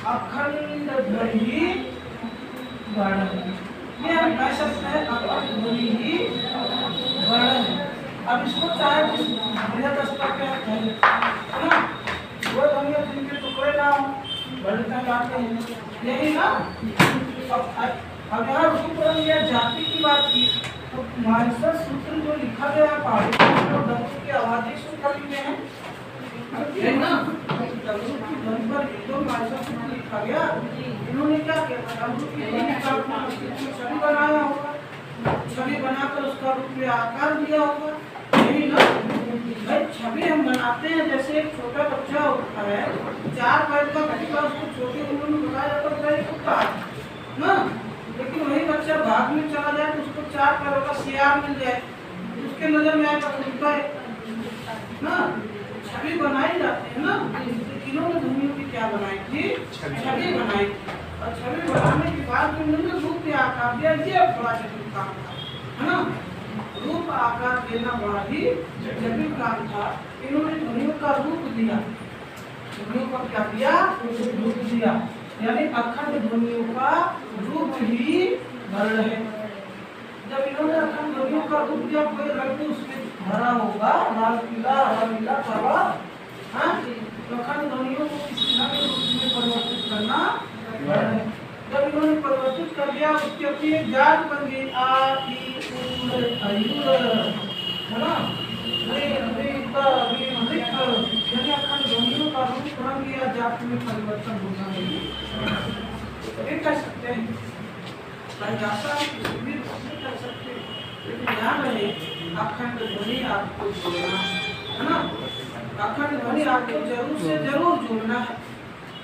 अखंड ध्वनि वर्ण है। ये हम कह सकते हैं अखंड ध्वनि ही वर्ण है। अब इसको चाहे बृहद स्तर पे है ना, वो ध्वनियाँ जिनके टुकड़े ना हो वर्ण कहलाते हैं, यही ना। अब यहाँ रूपरंग या जाति की बात की तो मानसर सूत्र जो लिखा गया है पहाड़ी तो डमरू की आवाज़ सूत्र लिखे हैं ना, डमरू की ध्वनि पर एकदम मानसर सूत्र लिखा गया। इन्होंने क्या किया, डमरू की ध्वनि का छवि बनाया होगा, छवि बनाकर उसका रूप या आकार दिया होगा, यही ना। भाई छवि हम बनाते हैं, जैसे एक छोटा बच्चा होता है 4 पैर का बच्चा, उसको छोटी उम्र में बताया जाता है कुत्ता ना, लेकिन वही बच्चा भाग में चला जाए तो उसको 4 पैरों का सियार मिल जाए, उसके नजर में आएगा कुत्ता है ना। छवि बनाई जाती है ना, इन्होंने ध्वनियों की क्या बनाई थी, छवि बनाई थी। और छवि बनाने के बाद उन्होंने रूप या आकार दिया, ये बड़ा जटिल काम था है ना। रूप आकार देना बड़ा ही जटिल काम था। इन्होंने ध्वनियों का रूप दिया, ध्वनियों का क्या दिया, रूप दिया, यानी अखंड ध्वनियों का रूप ही वर्ण है। जब इन्होंने अखंड ध्वनियों का रूप दिया, कोई रंग उसमें भरा होगा, लाल पीला हरा नीला काला, हाँ, तो अखंड ध्वनियों को किसी न किसी रूप में परिवर्तित करना वर्ण है। जब इन्होंने परिवर्तित कर दिया, उसकी अपनी एक जात बन गई, आ ई उ है ना, यानी अखंड ध्वनियों का रूप रंग या जात में परिवर्तन होना नहीं, ये कह सकते हैं। परिभाषा किसी भी रूप में कर सकते हैं, लेकिन ध्यान रहे अखंड ध्वनि आपको जोड़ना है ना, अखंड ध्वनि आपको जरूर से जरूर जोड़ना है।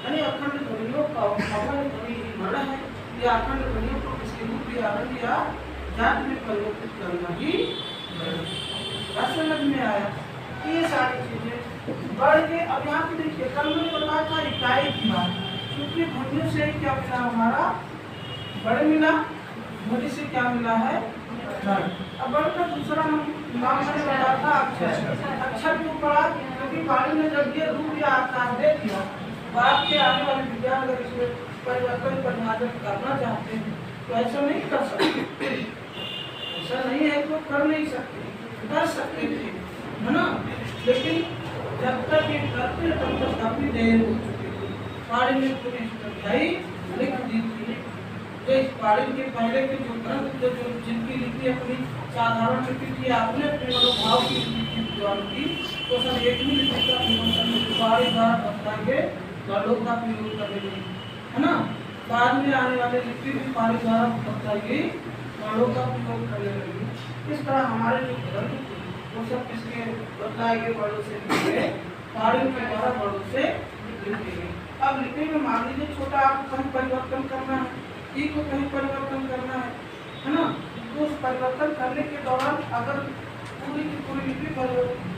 यानी अखंड ध्वनियों का अखंड ध्वनि वर्ण है, या अखंड ध्वनियों को किसी रूप या रंग या जात में परिवर्तित करना ही समझ में आया। ये सारी चीजें बढ़ के अब यहाँ पे देखिए, कल मैंने बताया था इकाई की बात, क्योंकि ध्वनियों से क्या मिला हमारा, बड़ मिला, ध्वनि से क्या मिला है, अब बड़ का दूसरा नाम मैंने बताया था अक्षर। अक्षर क्यों पड़ा, क्योंकि पानी में जब ये रूप या आकार दे दिया, बात के आने वाले विज्ञान अगर इसमें परिवर्तन परिमार्जन करना चाहते हैं तो ऐसा नहीं कर सकते, ऐसा नहीं है तो कर नहीं सकते, कर सकते थे है ना, लेकिन जब तक ये करते तब तक काफी देर हो चुकी थी। पानी में पूरी समझाई लिख दी थी, तो इस पानी के पहले के जो ग्रंथ थे, जो जिनकी लिपि अपनी साधारण लिपि थी, आपने अपने मनोभाव की लिपि की, तो सब एक ही लिपि का पानी द्वारा बताएंगे वर्णों का प्रयोग करेंगे है ना। बाद में आने वाले लिपि भी पानी द्वारा बताएंगे वर्णों का प्रयोग करने लगेंगे। इस तरह हमारे जो ग्रंथ थे वो सब किसके बताएंगे, वर्णों से लिखेंगे, पानी के द्वारा वर्णों से लिखेंगे। अब लिपि में मान लीजिए छोटा आपको कहीं परिवर्तन करना है, ई को कहीं परिवर्तन करना है ना, तो उस परिवर्तन करने के दौरान अगर पूरी की पूरी लिपि परिवर्तन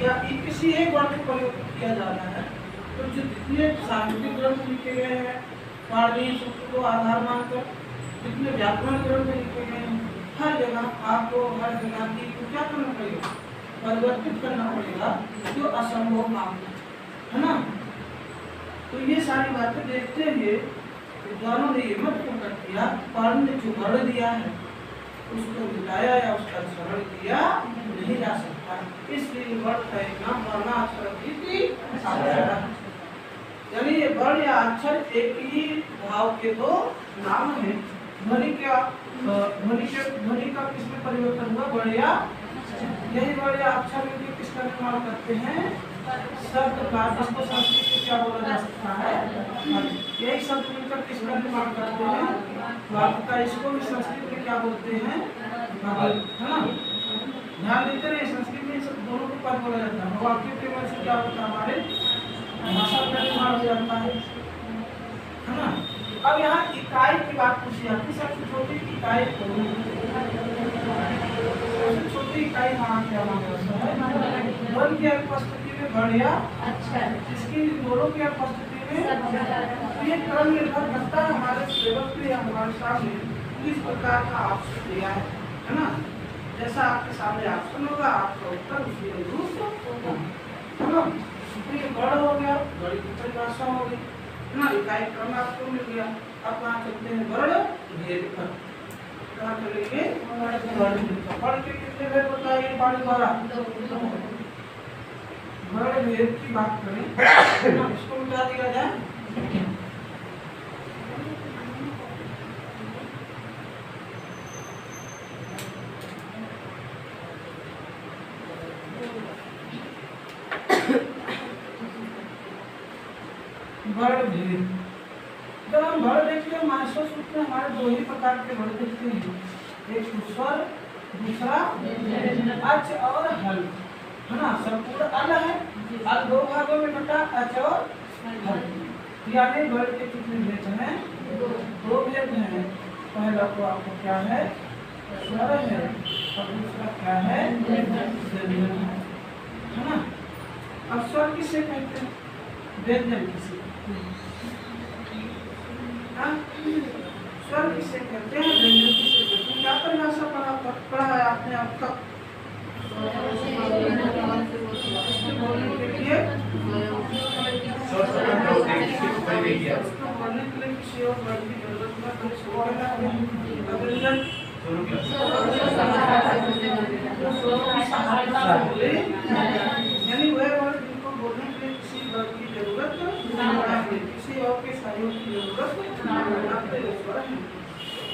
या किसी एक वर्ण को परिवर्तित किया जा रहा है, तो जो जितने साहित्यिक ग्रंथ लिखे गए हैं, पाणिनीय सूत्र को आधार मानकर जितने व्याकरण ग्रंथ लिखे गए हैं, हर जगह आपको हर जगह की को क्या करना पड़ेगा, परिवर्तित करना पड़ेगा, जो असंभव काम है ना। तो ये सारी बातें देखते हुए विद्वानों ने ये मत प्रकट किया, पाणिनि ने जो वर्ण दिया है उसको मिटाया या उसका अनुसरण किया नहीं जा सकता, इसलिए वर्ण का एक नाम वर्णाक्षर, यानी ये वर्ण या अक्षर एक ही भाव के दो नाम है। ध्वनि क्या, ध्वनि का किसमें परिवर्तन हुआ, वर्ण या, यही वर्ण या अक्षर में किसका निर्माण करते हैं, शब्द का, जिसको संस्कृत में क्या बोला जा सकता है, यही शब्द मिलकर किसका निर्माण करते हैं, वाक्य का। इसको भी संस्कृत में क्या बोलते हैं, है ना। ध्यान देते रहे, संस्कृत में सब दोनों को पद बोला जाता है, वाक्य के वजह से क्या होता है, हमारे भाषा का निर्माण हो जाता है ना। अब यहाँ इकाई की बात पूछी जाती है, सबसे छोटी इकाई सबसे छोटी इकाई वहाँ क्या माना है, ध्वनि की उपस्थिति में वर्ण या अक्षर, इसकी दोनों की उपस्थिति में ये क्रम निर्भर करता है हमारे सिलेबस पे या हमारे सामने किस प्रकार का ऑप्शन दिया है ना। जैसा आपके सामने ऑप्शन होगा आपका उत्तर उसी अनुरूप होगा है ना। तो ये गढ़ हो गया, गढ़ की परिभाषा हो गई ना, इकाई क्रम आपको मिल गया। अब कहाँ चलते हैं, गढ़ भेद पर। कहाँ चलेंगे, गढ़ के कितने भेद बताइए पानी द्वारा, गढ़ भेद की बात करें इसको मिटा दिया जाए। गढ़ भेद, जब हम गढ़ देखते हैं मानसो सूत्र में हमारे दो ही प्रकार के गढ़ देखते हैं, एक स्वर, दूसरा अच और हल, है ना। संपूर्ण अल है, अल दो भागों में बटा, अच और हल। यानी गढ़ के कितने भेद हैं, दो भेद हैं। पहला तो आपको क्या है, स्वर है, और दूसरा क्या है, व्यंजन है ना। अब स्वर किसे कहते हैं, व्यंजन किसे, स्वर किसे कहते हैं, व्यंजन किसे कहते हैं। क्या परिभाषा पढ़ा है आपने अब तक, बोलने के लिए किसी और वर्ड की जरूरत नहीं। यानी वह वर्ड जिनको बोलने के लिए किसी वर्ड की जरूरत नहीं, किसी और के सहयोग की जरूरत नहीं,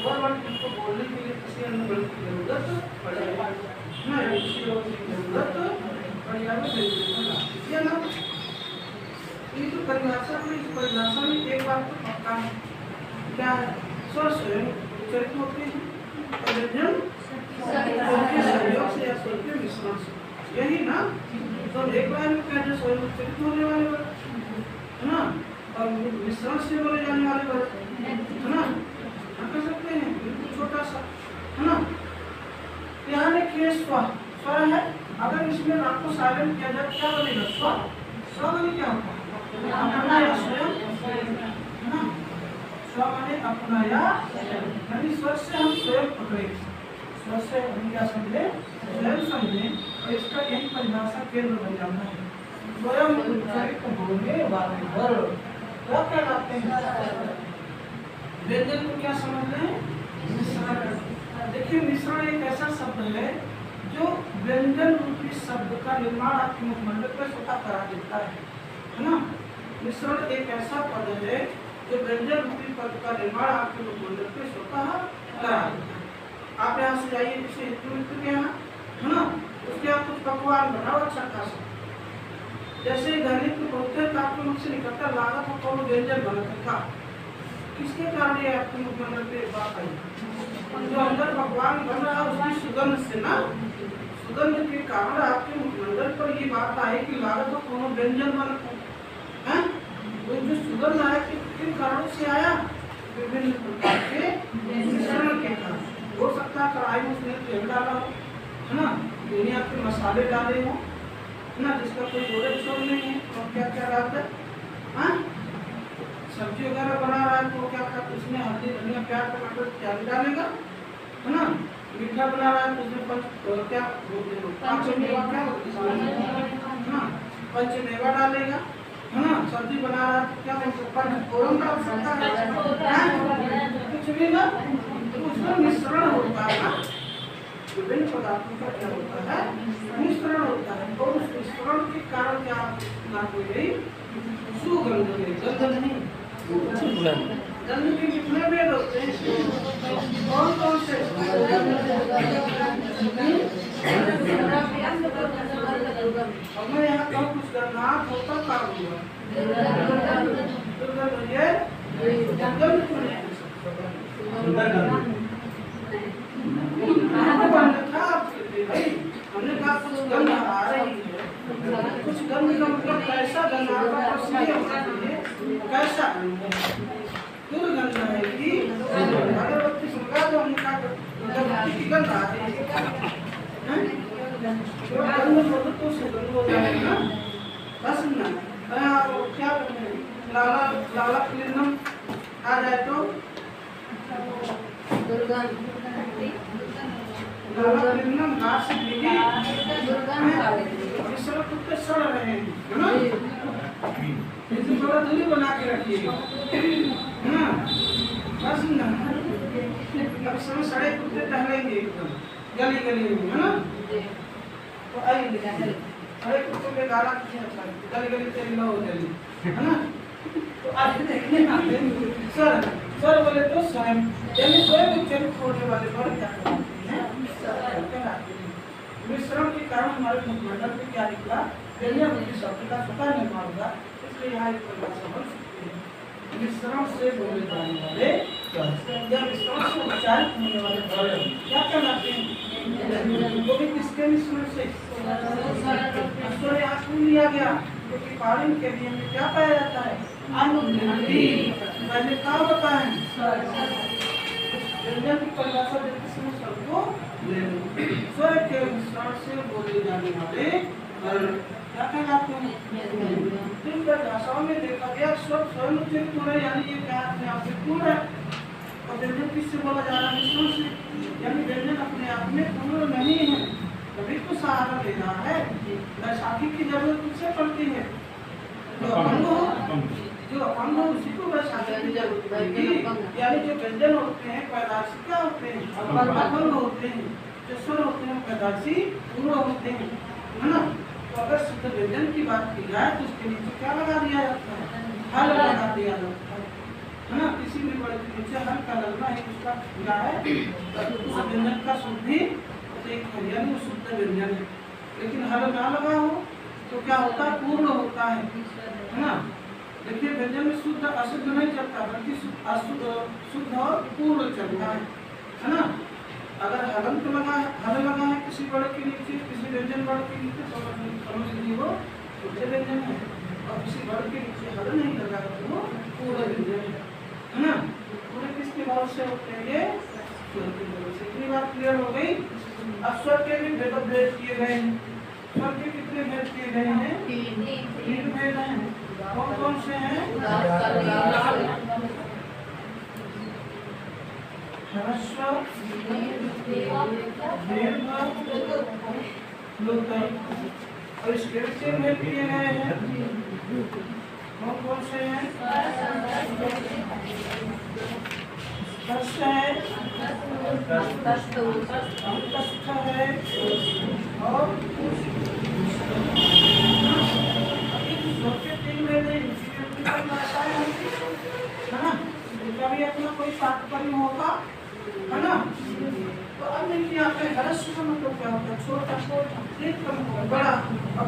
वह वर्ड जिनको बोलने के लिए किसी अन्य वर्ड की जरूरत पड़ेगा ना, किसी और की जरूरत पड़ेगा ना। ये जो परिभाषा में, इस परिभाषा में एक बात तो पक्का है, क्या है, स्वर स्वयं उच्चरित होते हैं, व्यंजन के सहयोग से या स्वर के मिश्रण से, यही ना। तो एक बार में क्या, जो स्वयं उच्चरित होने वाले वर्ड है ना, और मिश्रण से बोले जाने वाले वर्ड है ना, कर सकते हैं, बिल्कुल छोटा सा है ना। यहाँ लिखिए स्वर, स्वर है, अगर इसमें आपको साइलेंट किया जाए क्या बनेगा, स्वर। स्वर बने क्या होता है, अपना या स्वयं है ना, स्वर माने अपना या, यानी स्वर से हम स्वयं पकड़े, स्वर से हम क्या समझे, स्वयं समझे, और इसका यही परिभाषा केंद्र बन जाना है। स्वयं उच्चरित होने वाले वर्ड क्या कहलाते हैं, व्यंजन को क्या समझ रहे हैं, मिश्रण। देखिए मिश्रण एक ऐसा शब्द है जो व्यंजन रूपी शब्द का निर्माण आपके मुखमंडल पर स्वतः करा देता है ना। मिश्रण एक ऐसा पद है जो व्यंजन रूपी पद का निर्माण आपके मुखमंडल पर स्वतः करा देता है। आप यहाँ से जाइए किसी हिंदू मित्र के यहाँ है ना, उसके यहाँ कुछ पकवान बनाओ अच्छा खासा, जैसे ही घर में पहुंचते हैं तो आपके मुख से निकलता लागत हो कौन व्यंजन बनता था, किसके कारण ये आपके मुखमंडल पे बात आई, जो अंदर भगवान बन रहा है उसकी सुगंध से ना, सुगंध के कारण आपके मुखमंडल पर ये बात आई कि लागत हो कौन व्यंजन बनता है। वो जो सुगंध आया किन कारणों से आया, विभिन्न प्रकार के मिश्रण के कारण। हो सकता है कढ़ाई में उसने तेल डाला हो है ना, दुनिया के मसाले डाले हो ना, जिसका कोई जोड़े छोड़ नहीं है, और क्या क्या डालता है, सब्जी वगैरह बना रहा है तो क्या करता है, उसमें हल्दी धनिया प्याज टमाटर इत्यादि डालेगा है ना। मीठा बना रहा है तो उसमें पंचमेवा डालेगा है ना। सब्जी बना रहा है तो क्या पंचफोरन डाल सकता है, कुछ भी ना, तो उसमें मिश्रण होता है ना, विभिन्न पदार्थों का क्या होता है, मिश्रण होता है, और उस मिश्रण के कारण क्या हो गई, सुगंध, गंध नहीं, गंध के कितने भेद होते हैं, कौन कौन से, अब मैं यहाँ कहूँ कुछ गंधात होता काम हुआ, हमने कहा कुछ गंध आ रही है, कुछ गंध का मतलब कैसा गंध आपका प्रश्न है, कैसा दुर्गंध है कि अगरबत्ती सुलगा तो हमने कहा अगरबत्ती की गंध आ रही है, गंध बोलो तो सुगंध हो जाएगा बस ना। क्या लाला लाला क्लीनम आ जाए तो दुर्गंध, लाला प्रेमनम गाछ से भीगी इस तरह कुत्ते सड़ रहे हैं, है ना? इतनी थोड़ा दूरी बना के रखिए, है ना? बस ना, अब समय सड़े कुत्ते टहलेंगे एकदम गली गली में, है ना? तो आइए सड़े कुत्तों के गाला किसी अच्छा गली गली तेरी लो जल्दी, है ना? तो आज देखने आते सर सर बोले तो स्वयं यानी स्वयं उच्चन छोड़ने वाले और क्या करते हैं? मिश्रण के कारण हमारे मुखमंडल में क्या निकला? व्यंजन की शब्द का स्वतः निर्माण हुआ, इसलिए यहाँ एक परिभाषा बन सकती है। मिश्रण से बोले जाने वाले या मिश्रण से उच्चारित होने वाले वर्ण क्या कहलाते हैं? वो भी किसके मिश्रण से? स्वर यहाँ क्यों लिया गया? क्योंकि पालन के नियम में क्या पाया जाता है? अनुवृत्ति। मैंने कहा बताया व्यंजन की परिभाषा देते समय स्वर को ले लो। स्वर के मिश्रण से बोले जाने वाले क्या कहलाते हैं? इन परिभाषाओं में देखा गया स्वर स्वयं उच्चरित हो रहे यानी ये क्या अपने आप से पूर्ण है, और व्यंजन किससे बोला जा रहा है? मिश्रण से। यानी व्यंजन अपने आप में पूर्ण नहीं है, तभी तो सहारा लेना है। वैशाखी की जरूरत किससे पड़ती है? जो अपंग हो उसी को वैशाखी की जरूरत पड़ेगी। यानी जो व्यंजन होते हैं पैदाशी क्या होते हैं? अपंग होते हैं। जो स्वर होते हैं पैदाशी पूर्ण होते हैं, है ना? तो अगर शुद्ध व्यंजन की बात की जाए तो उसके नीचे क्या लगा दिया जाता है? हल लगा दिया जाता है ना? किसी भी वर्ड के नीचे हल का लगना है उसका क्या है? उस व्यंजन का शुद्धि एक है, यानी वो शुद्ध व्यंजन है। लेकिन हल ना लगा हो तो क्या होता है? पूर्ण होता है ना? देखिए व्यंजन में शुद्ध अशुद्ध नहीं चलता, बल्कि शुद्ध और पूर्ण चलता है ना? अगर हलन तो लगा है किसी वर्ड के नीचे, किसी व्यंजन वर्ड के नीचे, समझ लीजिए वो शुद्ध व्यंजन है, और किसी वर्ड के नीचे हल नहीं लगा तो वो पूर्ण व्यंजन है ना? पूरे किसके भाव से होते हैं? ये स्वर के भाव से। इतनी बात क्लियर हो गई। अब स्वर के भी भेद किए गए हैं। स्वर के कितने भेद किए गए हैं? 3 भेद हैं। कौन कौन से हैं? ह्रस्व, दीर्घ, लुट, और इसके भी 3 भेद किए गए हैं। कौन कौन से हैं? है, अंतस्थ है, और है ना? इनका भी अपना कोई तात्पर्य होगा, है ना? तो अब देखिए यहाँ पे ह्रस्व का मतलब क्या होता है? छोटा छोटा, दीर्घ का मतलब बड़ा, और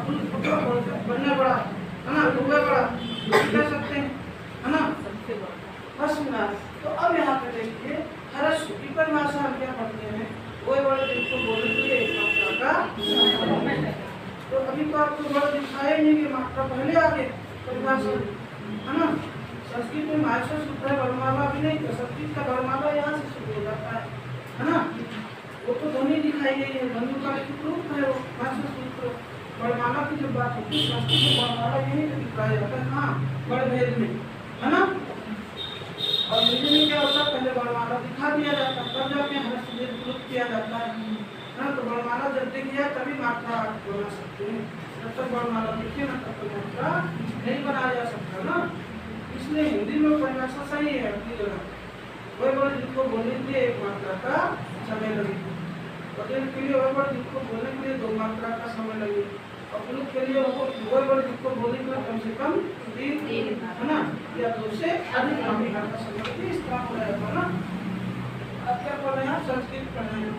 बनना बड़ा, है ना? बड़ा कह सकते हैं, है ना? बस ना। तो अब यहाँ पे देखिए ह्रस्व की परिभाषा हम क्या पढ़ते हैं? वो वर्ड जिसको बोलने के लिए एक मात्रा का, तो अभी तो आपको वर्ड दिखाए नहीं कि मात्रा पहले आगे परिभाषा, है ना? संस्कृत में मात्रा सूत्र है, वर्णमाला भी नहीं, तो संस्कृत का वर्णमाला यहाँ से शुरू हो जाता है ना? वो तो ध्वनि दिखाई गई है, ध्वनि का एक रूप है वो मात्रा सूत्र। वर्णमाला की जब बात होती है संस्कृत में वर्णमाला यही दिखाया जाता है, हाँ वर्ण भेद में, है ना? और हिंदी में क्या होता है? पहले वर्णमाला दिखा दिया जाता है, तब जाके ह्रस्व दीर्घ लुप्त किया जाता है ना? तो वर्णमाला जब दिख गया तभी मात्रा बना सकते हैं, जब तक वर्णमाला दिखे ना तब तक मात्रा नहीं बनाया जा सकता ना। इसलिए हिंदी में परिभाषा सही है अपनी जगह। वही वर्ड जिसको बोलने के लिए एक मात्रा का समय लगेगा, बदल के लिए वही वर्ड जिसको बोलने के लिए 2 मात्रा का समय लगेगा, और पुरुष के लिए वही वर्ड जिसको बोलने के लिए कम से कम 3, है ना, या 2 से अधिक मात्रा का समय इस तरह हो जाएगा ना। अब क्या कर रहे हैं? संस्कृत पढ़ रहे हैं।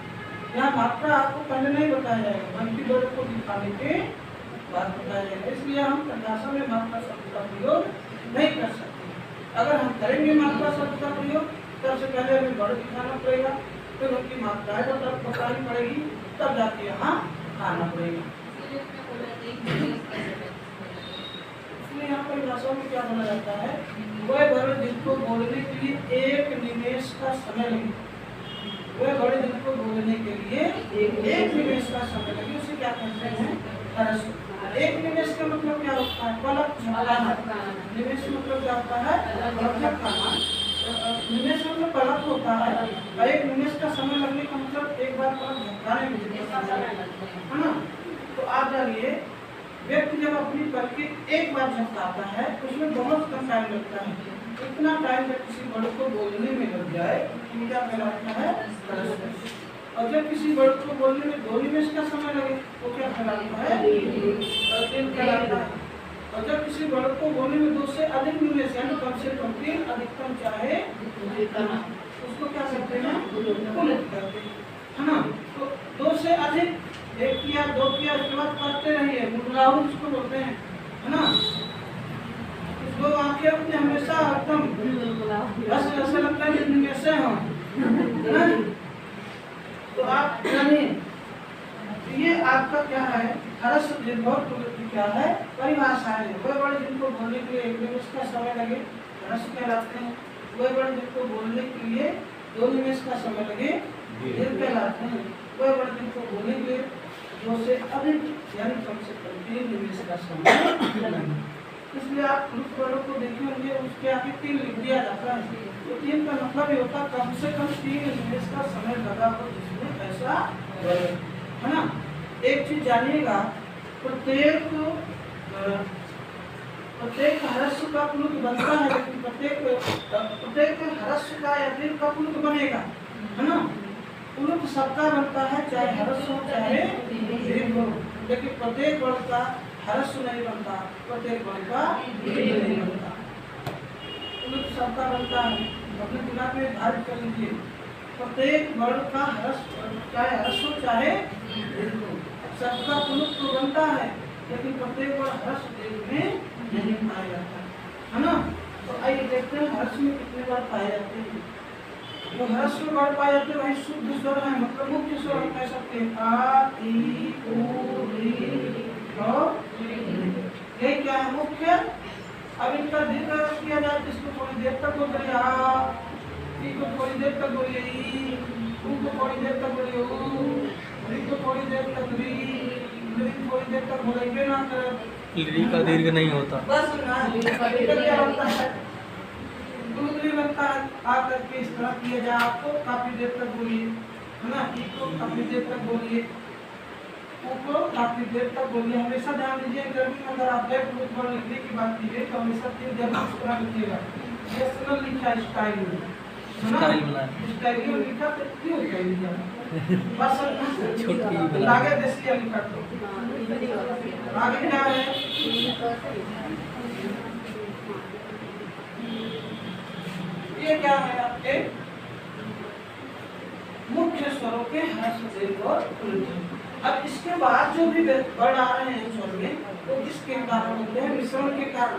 यहाँ मात्रा आपको पहले नहीं बताया जाएगा, बल्कि वर्ड को दिखाने के बाद बताया जाएगा। इसलिए हम परिभाषा में मात्रा शब्द का प्रयोग नहीं कर सकते। अगर हम करेंगे मात्रा शब्द का प्रयोग, सबसे पहले हमें वर्ड दिखाना पड़ेगा, फिर उनकी मात्राएं बतानी पड़ेगी, तब जाके यहाँ आना पड़ेगा। इसलिए यहाँ परिभाषाओं में क्या बोला जाता है? वह वर्ड जिसको बोलने के लिए एक निमेष का समय लगे, वह वर्ड जिसको बोलने के लिए एक निमेष का समय लगे, उसे क्या कहते हैं? ह्रस्व। एक निमेष का मतलब क्या होता है? पलक झपकाना। निमेष मतलब क्या होता है? पलक झपकाना। निमेष मतलब पलक होता है, और एक निमेष का समय लगने का मतलब एक बार पलक झपकाने में है ना। तो आप जानिए व्यक्ति जब अपनी पलकें एक बार झपकाता है उसमें बहुत कम टाइम लगता है। इतना टाइम जब किसी वर्ड को बोलने में लग जाए तो क्या कहलाता है, और जब किसी वर्ड को बोलने में 2 निमेष का समय लगे तो क्या कहलाता है, दिन कहलाता है। और जब किसी वर्ड को बोलने में 2 से अधिक निमेष यानी कम से कम 3 अधिकतम चाहे उसको क्या कहते हैं, कुलुत कहते हैं, है ना। तो 2 से अधिक, 1 किया 2 किया उसके बाद पढ़ते रहिए, मुद्राहु उसको बोलते हैं, है ना। दो आंखें अपने हमेशा एकदम ऐसा लगता है कि कैसे हो, है ना। तो आप जानिए ये आपका क्या है, हर्ष दीर्घोर कुलुत क्या है, परिभाषा है। वह वर्ड जिनको बोलने के लिए 1 निमेष का समय लगे हर्ष कहलाते हैं, वह वर्ड जिनको बोलने के लिए 2 निमेष का समय लगे दीर्घ कहलाते हैं, वह वर्ड जिनको बोलने के लिए 2 से अधिक यानी कम से कम 3 निमेष का समय लगे। इसलिए आप कुलुत वर्णों को देखे होंगे उसके आगे 3 लिख दिया जाता है। तो 3 का मतलब ये होता कम से कम 3 निमेष का समय लगा हो जिसमें ऐसा है ना। एक चीज जानिएगा, प्रत्येक ह्रस्व का कुलुत बनता है, लेकिन प्रत्येक ह्रस्व का या दीर्घ का कुलुत बनेगा, है ना। कुलुत सबका बनता है चाहे ह्रस्व हो चाहे दीर्घ हो, लेकिन प्रत्येक वर्ड का ह्रस्व नहीं बनता, प्रत्येक वर्ड का दीर्घ नहीं बनता। कुलुत सबका बनता है, अपने दिमाग में धारित कर लीजिए, प्रत्येक वर्ड का ह्रस्व चाहे ह्रस्व चाहे दीर्घ हो, सबका कुलुत तो बनता है, लेकिन प्रत्येक वर्ड ह्रस्व दीर्घ में नहीं पाया जाता, है ना। तो आइए देखते हैं ह्रस्व में कितने वर्ड पाए जाते हैं। जो ह्रस्व में वर्ड पाए जाते हैं वही शुद्ध स्वर है, मतलब मुख्य स्वर हम कह सकते हैं आ ई उ री ये क्या है, मुख्य। अब इनका दीर्घ किया जाए तो इसको थोड़ी देर तक बोलिए आ, ई को थोड़ी देर तक बोलिए ई, उ को थोड़ी देर तक बोलिए उ, री को थोड़ी देर तक री, थोड़ी देर तक बोलेंगे ना कर री का दीर्घ नहीं होता, बस ना क्या बनता है, दूसरी बनता है। आ करके इस तरह किया जाए आपको काफी देर तक बोलिए, है ना। ई को काफी देर तक बोलिए, को काफी देर तक बोलिए। हमेशा ध्यान दीजिए इंटरव्यू में अगर आप कुलुत वर्ड लिखने की बात कीजिए तो हमेशा 3 जगह इस तरह लिखिएगा, नेशनल लिखा स्टाइल में, है ना। स्टाइल में लिखा तो क्यों कह लिया बस छोटी आगे देसी लिखा तो आगे क्या है, ये क्या है आपके मुख्य स्वरों के ह्रस्व दीर्घ और कुलुत। अब इसके बाद जो भी वर्ड आ रहे हैं स्वर में वो किसके कारण होते हैं, मिश्रण के कारण।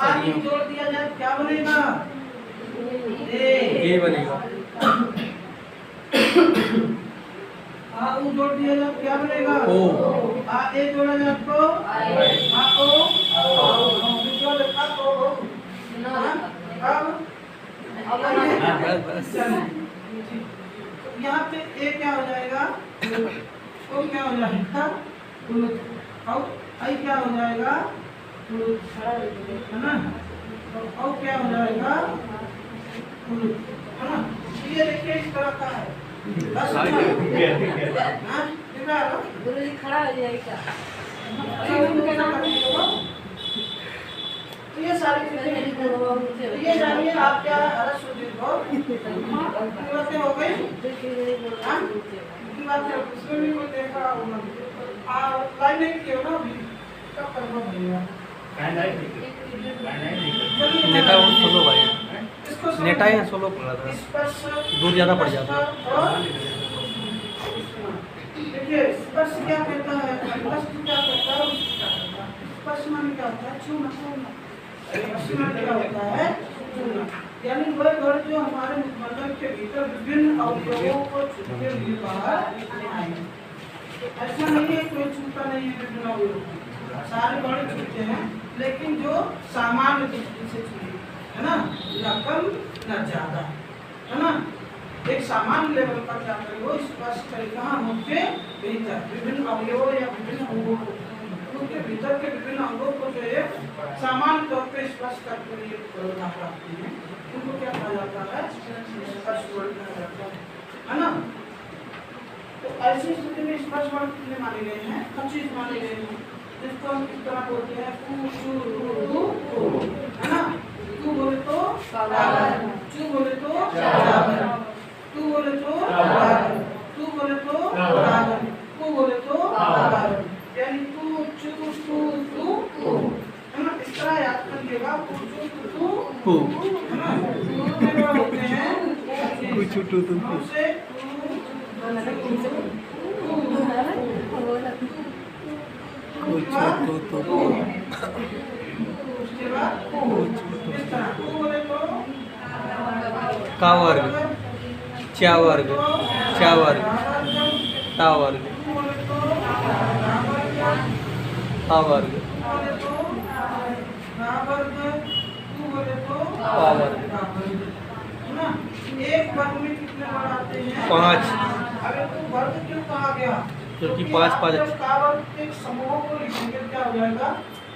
आगे जोड़ दिया जाए क्या बनेगा, ए बनेगा। आ उ जोड़ दिया जाए क्या बनेगा, ओ। आ ए जोड़ा जाए तो आ ओ, जो लिखा तो यहाँ पे ए क्या हो जाएगा, ओ क्या हो जाएगा कुलुत, और आई क्या हो जाएगा कुलुत, है ना। और क्या हो जाएगा कुलुत, है ना। ये देखिए इस तरह का है, बस गुरुजी खड़ा हो जाएगा। ये सारी चीजें ये जानिए आप क्या ह्रस्व दीर्घ बातें हो गई, उसमें भी कोई देखा होगा लाइन नहीं किया ना अभी कब करना भैया नेटा वो सोलो भाई, नेटा या सोलो पड़ा था, दूर ज़्यादा पड़ जाता है। देखिए स्पर्श क्या कहता है, स्पर्श क्या कहता है, स्पर्श माने क्या होता है, छूना, स्पर्श माने क्या होता है छूना, यानी वह वर्ड जो हमारे मुखमंडल के भीतर विभिन्न अवयवों को छूते हुए बाहर आए। ऐसा नहीं है कोई छूता नहीं है, विभिन्न अवयवों सारे वर्ड छूते हैं, लेकिन जो सामान्य दृष्टि से छूते है ना, न कम न ज्यादा, है ना। एक सामान्य लेवल पर क्या करे वो स्पर्श करे, कहाँ मुख्य भीतर विभिन्न अवयवों या विभिन्न अंगों को, उनके भीतर के विभिन्न अंगों को जो है सामान्य तौर पे स्पर्श करके ये प्राप्त हैं, उनको क्या कहा जाता स्पर्श वर्ग कहा जाता है ना। तो ऐसी स्थिति में स्पर्श वर्ग कितने माने गए हैं? 25 माने गए हैं, जिसको हम किस तरह बोलते हैं? कु चु रु तु, है ना। तू बोले तो कागर, चू बोले तो कागर, तू बोले तो कागर, तू बोले तो कागर, तू बोले तो कागर, यानी तू चू तू तू है ना। इस तरह याद करिएगा, तू चू तू है ना। कितने बार होते हैं? कुछ टू तुम हमसे उसके बाद इस तरह तू बोले तो का वर्ग, चा वर्ग, चा वर्ग, ता वर्ग, ता वर्ग, पा वर्ग। है ना। एक वर्ग में कितने बार आते हैं? 5। अरे तो वर्ग क्यों कहा गया? क्योंकि 5 जब का वर्ग एक समूह को लिखेंगे क्या हो जाएगा?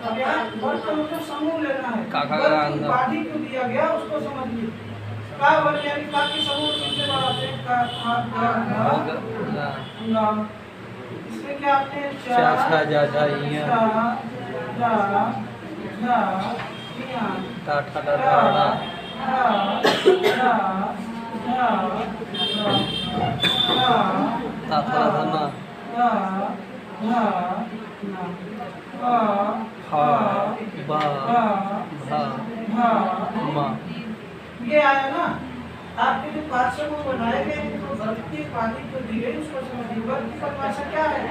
अब यहाँ वर्ग का मतलब समूह लेना है। वर्ग की उपाधि क्यों दिया गया उसको समझिए। का वर्ग यानी का के समूह कितने बार आते हैं? का इसमें क्या आते हैं? चा छा जा जा इया, ता ठा डा डा डा, ता था धा ना, हा बा भा मा। ये आया ना। आपके जो पाठ्य को बनाए गए तो वर्ग की उपाधि को दी गई उसको समझिए। वर्ग की परिभाषा क्या है?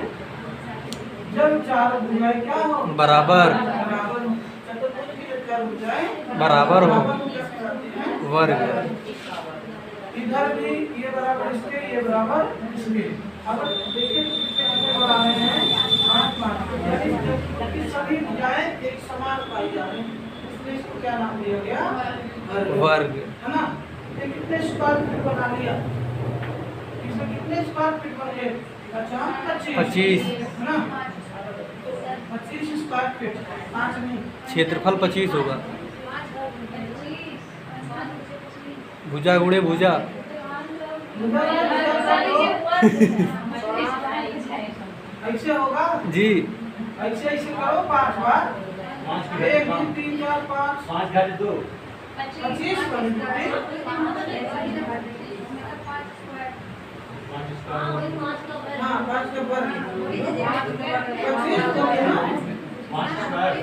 जब चार भुजाएं क्या हो? बराबर, चतुर्भुज की जब चार भुजाएं बराबर हो, वर्ग। इधर भी ये बराबर इसके, ये बराबर इसके। अब देखिए कितने अंक बढ़ाए हैं? 5 मान। यानी जबकि सभी भुजाएं एक समान पाई जा रही हैं, इसलिए इसको क्या नाम दिया गया? वर्ग। है ना। ये कितने स्क्वायर फीट बना लिया? इसमें कितने स्क्वायर फीट बन गए? अच्छा 25 है ना। 25 स्क्वायर फीट, 5 नहीं। क्षेत्रफल 25 होगा। भुजा गुणे भुजा, ऐसे होगा जी। ऐसे ऐसे करो 5 बार। 1 2 3 4 5 5 घाटे 2 25 बनेंगे। हाँ 5 का वर्ग 25 हो गया ना। 5 स्क्वायर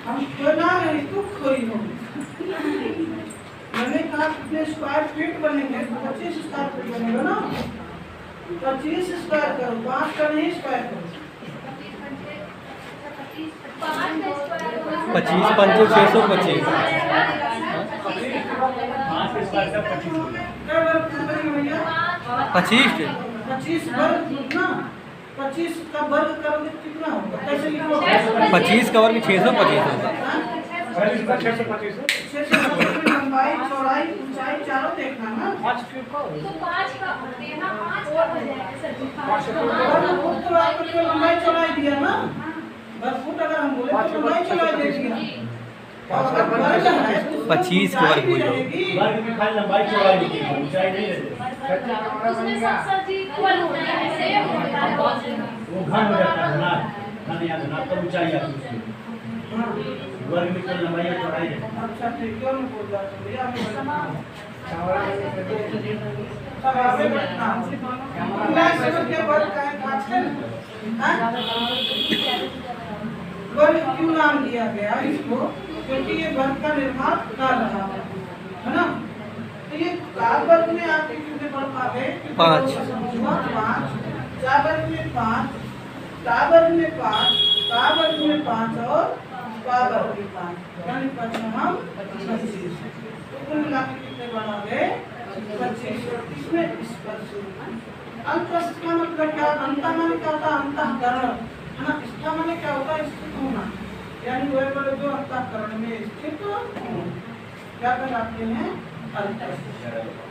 हम बना रहे तो खोई हो। मैंने कहा कितने स्क्वायर फीट बनेंगे? 25 स्क्वायर फीट बनेगा ना। 25 स्क्वायर करो, 5 का नहीं स्क्वायर करो। 25 पंचे 625। 5 के स्क्वायर का 25 क्या वर्ग बनेगा भैया? 25 25 वर्ग ना। 25 का वर्ग करोगे तो कितना होगा? कैसे लिखोगे? 25 का वर्ग 625 होगा। 625 में लंबाई चौड़ाई ऊंचाई चारों देखना ना। 5 क्यूब का तो 5 का देना 5 का हो जाएगा सर जी। 5 वर्ग फुट तो आपको लंबाई चौड़ाई दिया ना। वर्ग फुट अगर हम बोले तो लंबाई चौड़ाई दे दिया। और अगर वर्ग है तो 25 का वर्ग हो जाएगा। वर्ग की खाली लंबाई चौड़ाई होती है, ऊंचाई नहीं रहती। उसमें सब सर जी इक्वल होता है, सेम होता है। वो घन हो जाता है ना, घन या घन तो ऊंचाई आती है उसकी। वर्ग में केवल लंबाई और चौड़ाई है। अच्छा ठीक क्यों नहीं बोल जाते भैया? सब आगे बैठना। मैं समझ के वर्ग का है आजकल। वर्ग क्यों नाम दिया गया इसको? क्योंकि ये वर्ग का निर्माण कर रहा है ना। तो ये का वर्ग में आपके कितने वर्ग आ गए? 5। 5 का वर्ग में 5, का वर्ग में 5, का वर्ग में 5 और का वर्ग में 5, यानी 25। तो कुल मिला के कितने वर्ग आ गए? 25। इसमें स्पर्श अंतस्थ का मतलब क्या? अंत माने क्या होता है? अंतःकरण है ना। इसका माने क्या होता है? स्थित होना, यानी वह बड़े जो अंतःकरण में स्थित क्या कहलाते हैं? अंतस्थ।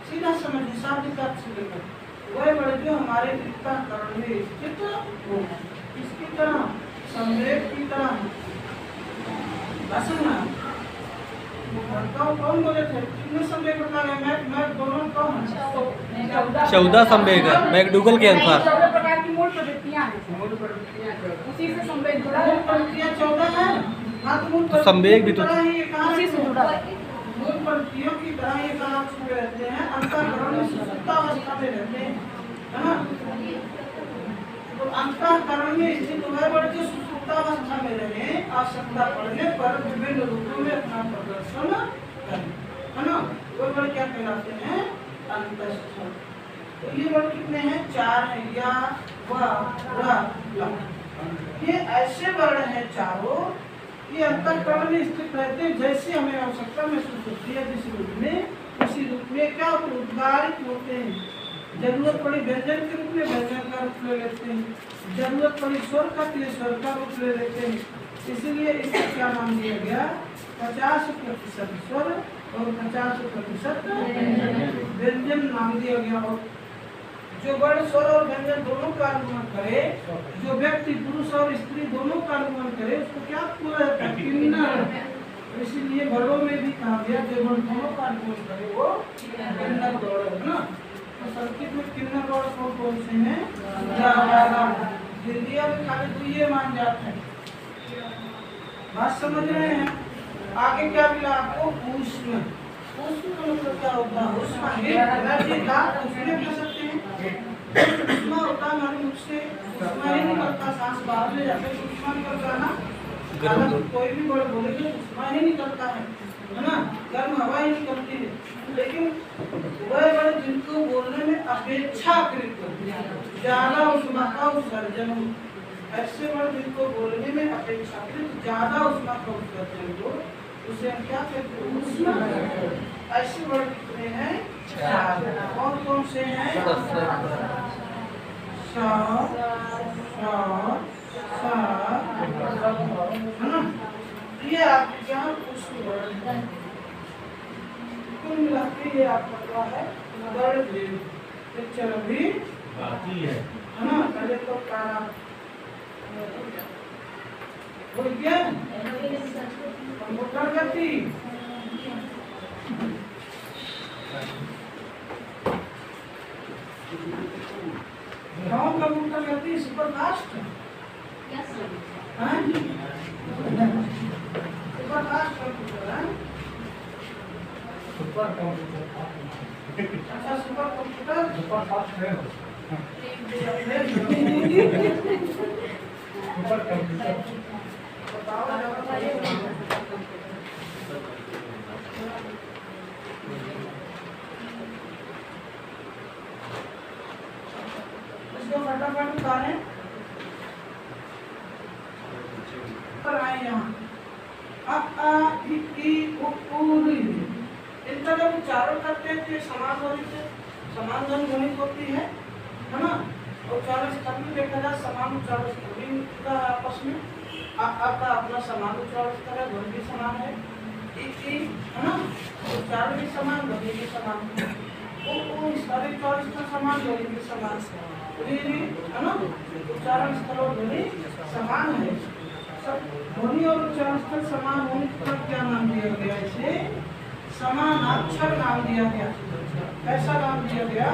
सीधा समझिए, शाब्दिक अर्थ से लेकर वह बड़े जो हमारे अंतःकरण में स्थित हो। इसकी तरह संवेग की तरह है। ना कौन बोले थे? कितने संवेग बताए? मैं दोनों कौन? 14 संवेग है मैकडूगल के अनुसार। 14 प्रकार की मूल प्रवृत्तियां हैं। उसी से संवेग जुड़ा है। मूल प्रवृत्तियां 14 है। हाँ तो मूल तो संवेग भी तो उसी से जुड़ा है। मूल प्रवृत्तियों की तरह ये कहाँ छुपे रहते हैं? अंतःकरण में सुसुप्तावस्था में रहते हैं, है ना? तो अंतःकरण में स्थित हुए बड़े जो सुसुप्तावस्था में रहे, आवश्यकता पड़ने पर विभिन्न रूपों में अपना प्रदर्शन करें, है ना? वो बड़े क्या कहलाते हैं? अंतःस्थल। तो ये वर्ड कितने हैं? 4 है। या, व, र, ल। ये ऐसे वर्ण हैं चारों, ये अंतःकरण में स्थित रहते हैं। जैसे हमें आवश्यकता महसूस होती है जिस रूप में, उसी रूप में क्या उद्गारित होते हैं। जरूरत पड़ी व्यंजन के रूप में व्यंजन का रूप ले लेते हैं, जरूरत पड़ी स्वर का तो स्वर का रूप ले लेते हैं। इसीलिए इसका क्या नाम दिया गया? 50% स्वर और 50% व्यंजन नाम दिया गया। और जो वर्ण स्वर और व्यंजन दोनों का अनुमान करे, जो व्यक्ति पुरुष और स्त्री दोनों का अनुमान करे, उसको क्या पूरा है? किन्नर। इसीलिए वर्णों में भी कहा गया जो वर्ण दोनों का अनुमान करे वो किन्नर वर्ण है ना। तो संस्कृत में किन्नर वर्ण कौन से हैं? हिंदी में खाली 2 ये मान जाते हैं। बात समझ रहे हैं? आगे क्या मिला आपको? उष्ण। उष्ण का मतलब क्या होता है? उष्ण उसमें कह सकते हैं। उष्मा होता है हमारे मुख से, उष्मा ही निकलता, सांस बाहर ले जाते हैं, उष्मा निकलता है ना। कोई भी वर्ड बोलेंगे उष्मा ही निकलता है ना, गर्म हवा ही निकलती है। लेकिन वह वर्ड जिनको बोलने में अपेक्षाकृत ज्यादा उष्मा का उत्सर्जन हो, ऐसे वर्ड जिनको बोलने में अपेक्षाकृत ज्यादा उष्मा का उत्सर्जन हो, उसे हम क्या कहते हैं? उष्मा। ऐसे वर्ड कितने हैं? 4। कौन कौन से हैं? है ना? ये आपके क्या उष्ण वर्ड है। कुल मिला के ये आपका क्या है? वर्ड पिक्चर अभी बाकी है ना। पहले तो कारा हो गया मोटर गति, गाँव का मोटर गति सुपर फास्ट है। सुपर फास्ट कंप्यूटर है। Super computer. अच्छा सुपर कंप्यूटर सुपर फास्ट है। Super computer. इसको फटाफट उतारें पर आए यहाँ। इनका जब उच्चारण करते हैं तो ये समान ध्वनि होती है ना। उच्चारण स्तर में देखा जाए समान उच्चारण स्तर भी आपस में आपका अपना समान उच्चारण स्तर है, ध्वनि भी समान है ना। उच्चारण भी समान, ध्वनि भी समान, उच्चारण स्तर समान, ध्वनि भी समान है ना। उच्चारण स्तर और ध्वनि समान है। सब ध्वनि और उच्चारण स्तर समान होने पर क्या नाम दिया गया? इसे समानाक्षर नाम दिया गया। कैसा नाम दिया गया?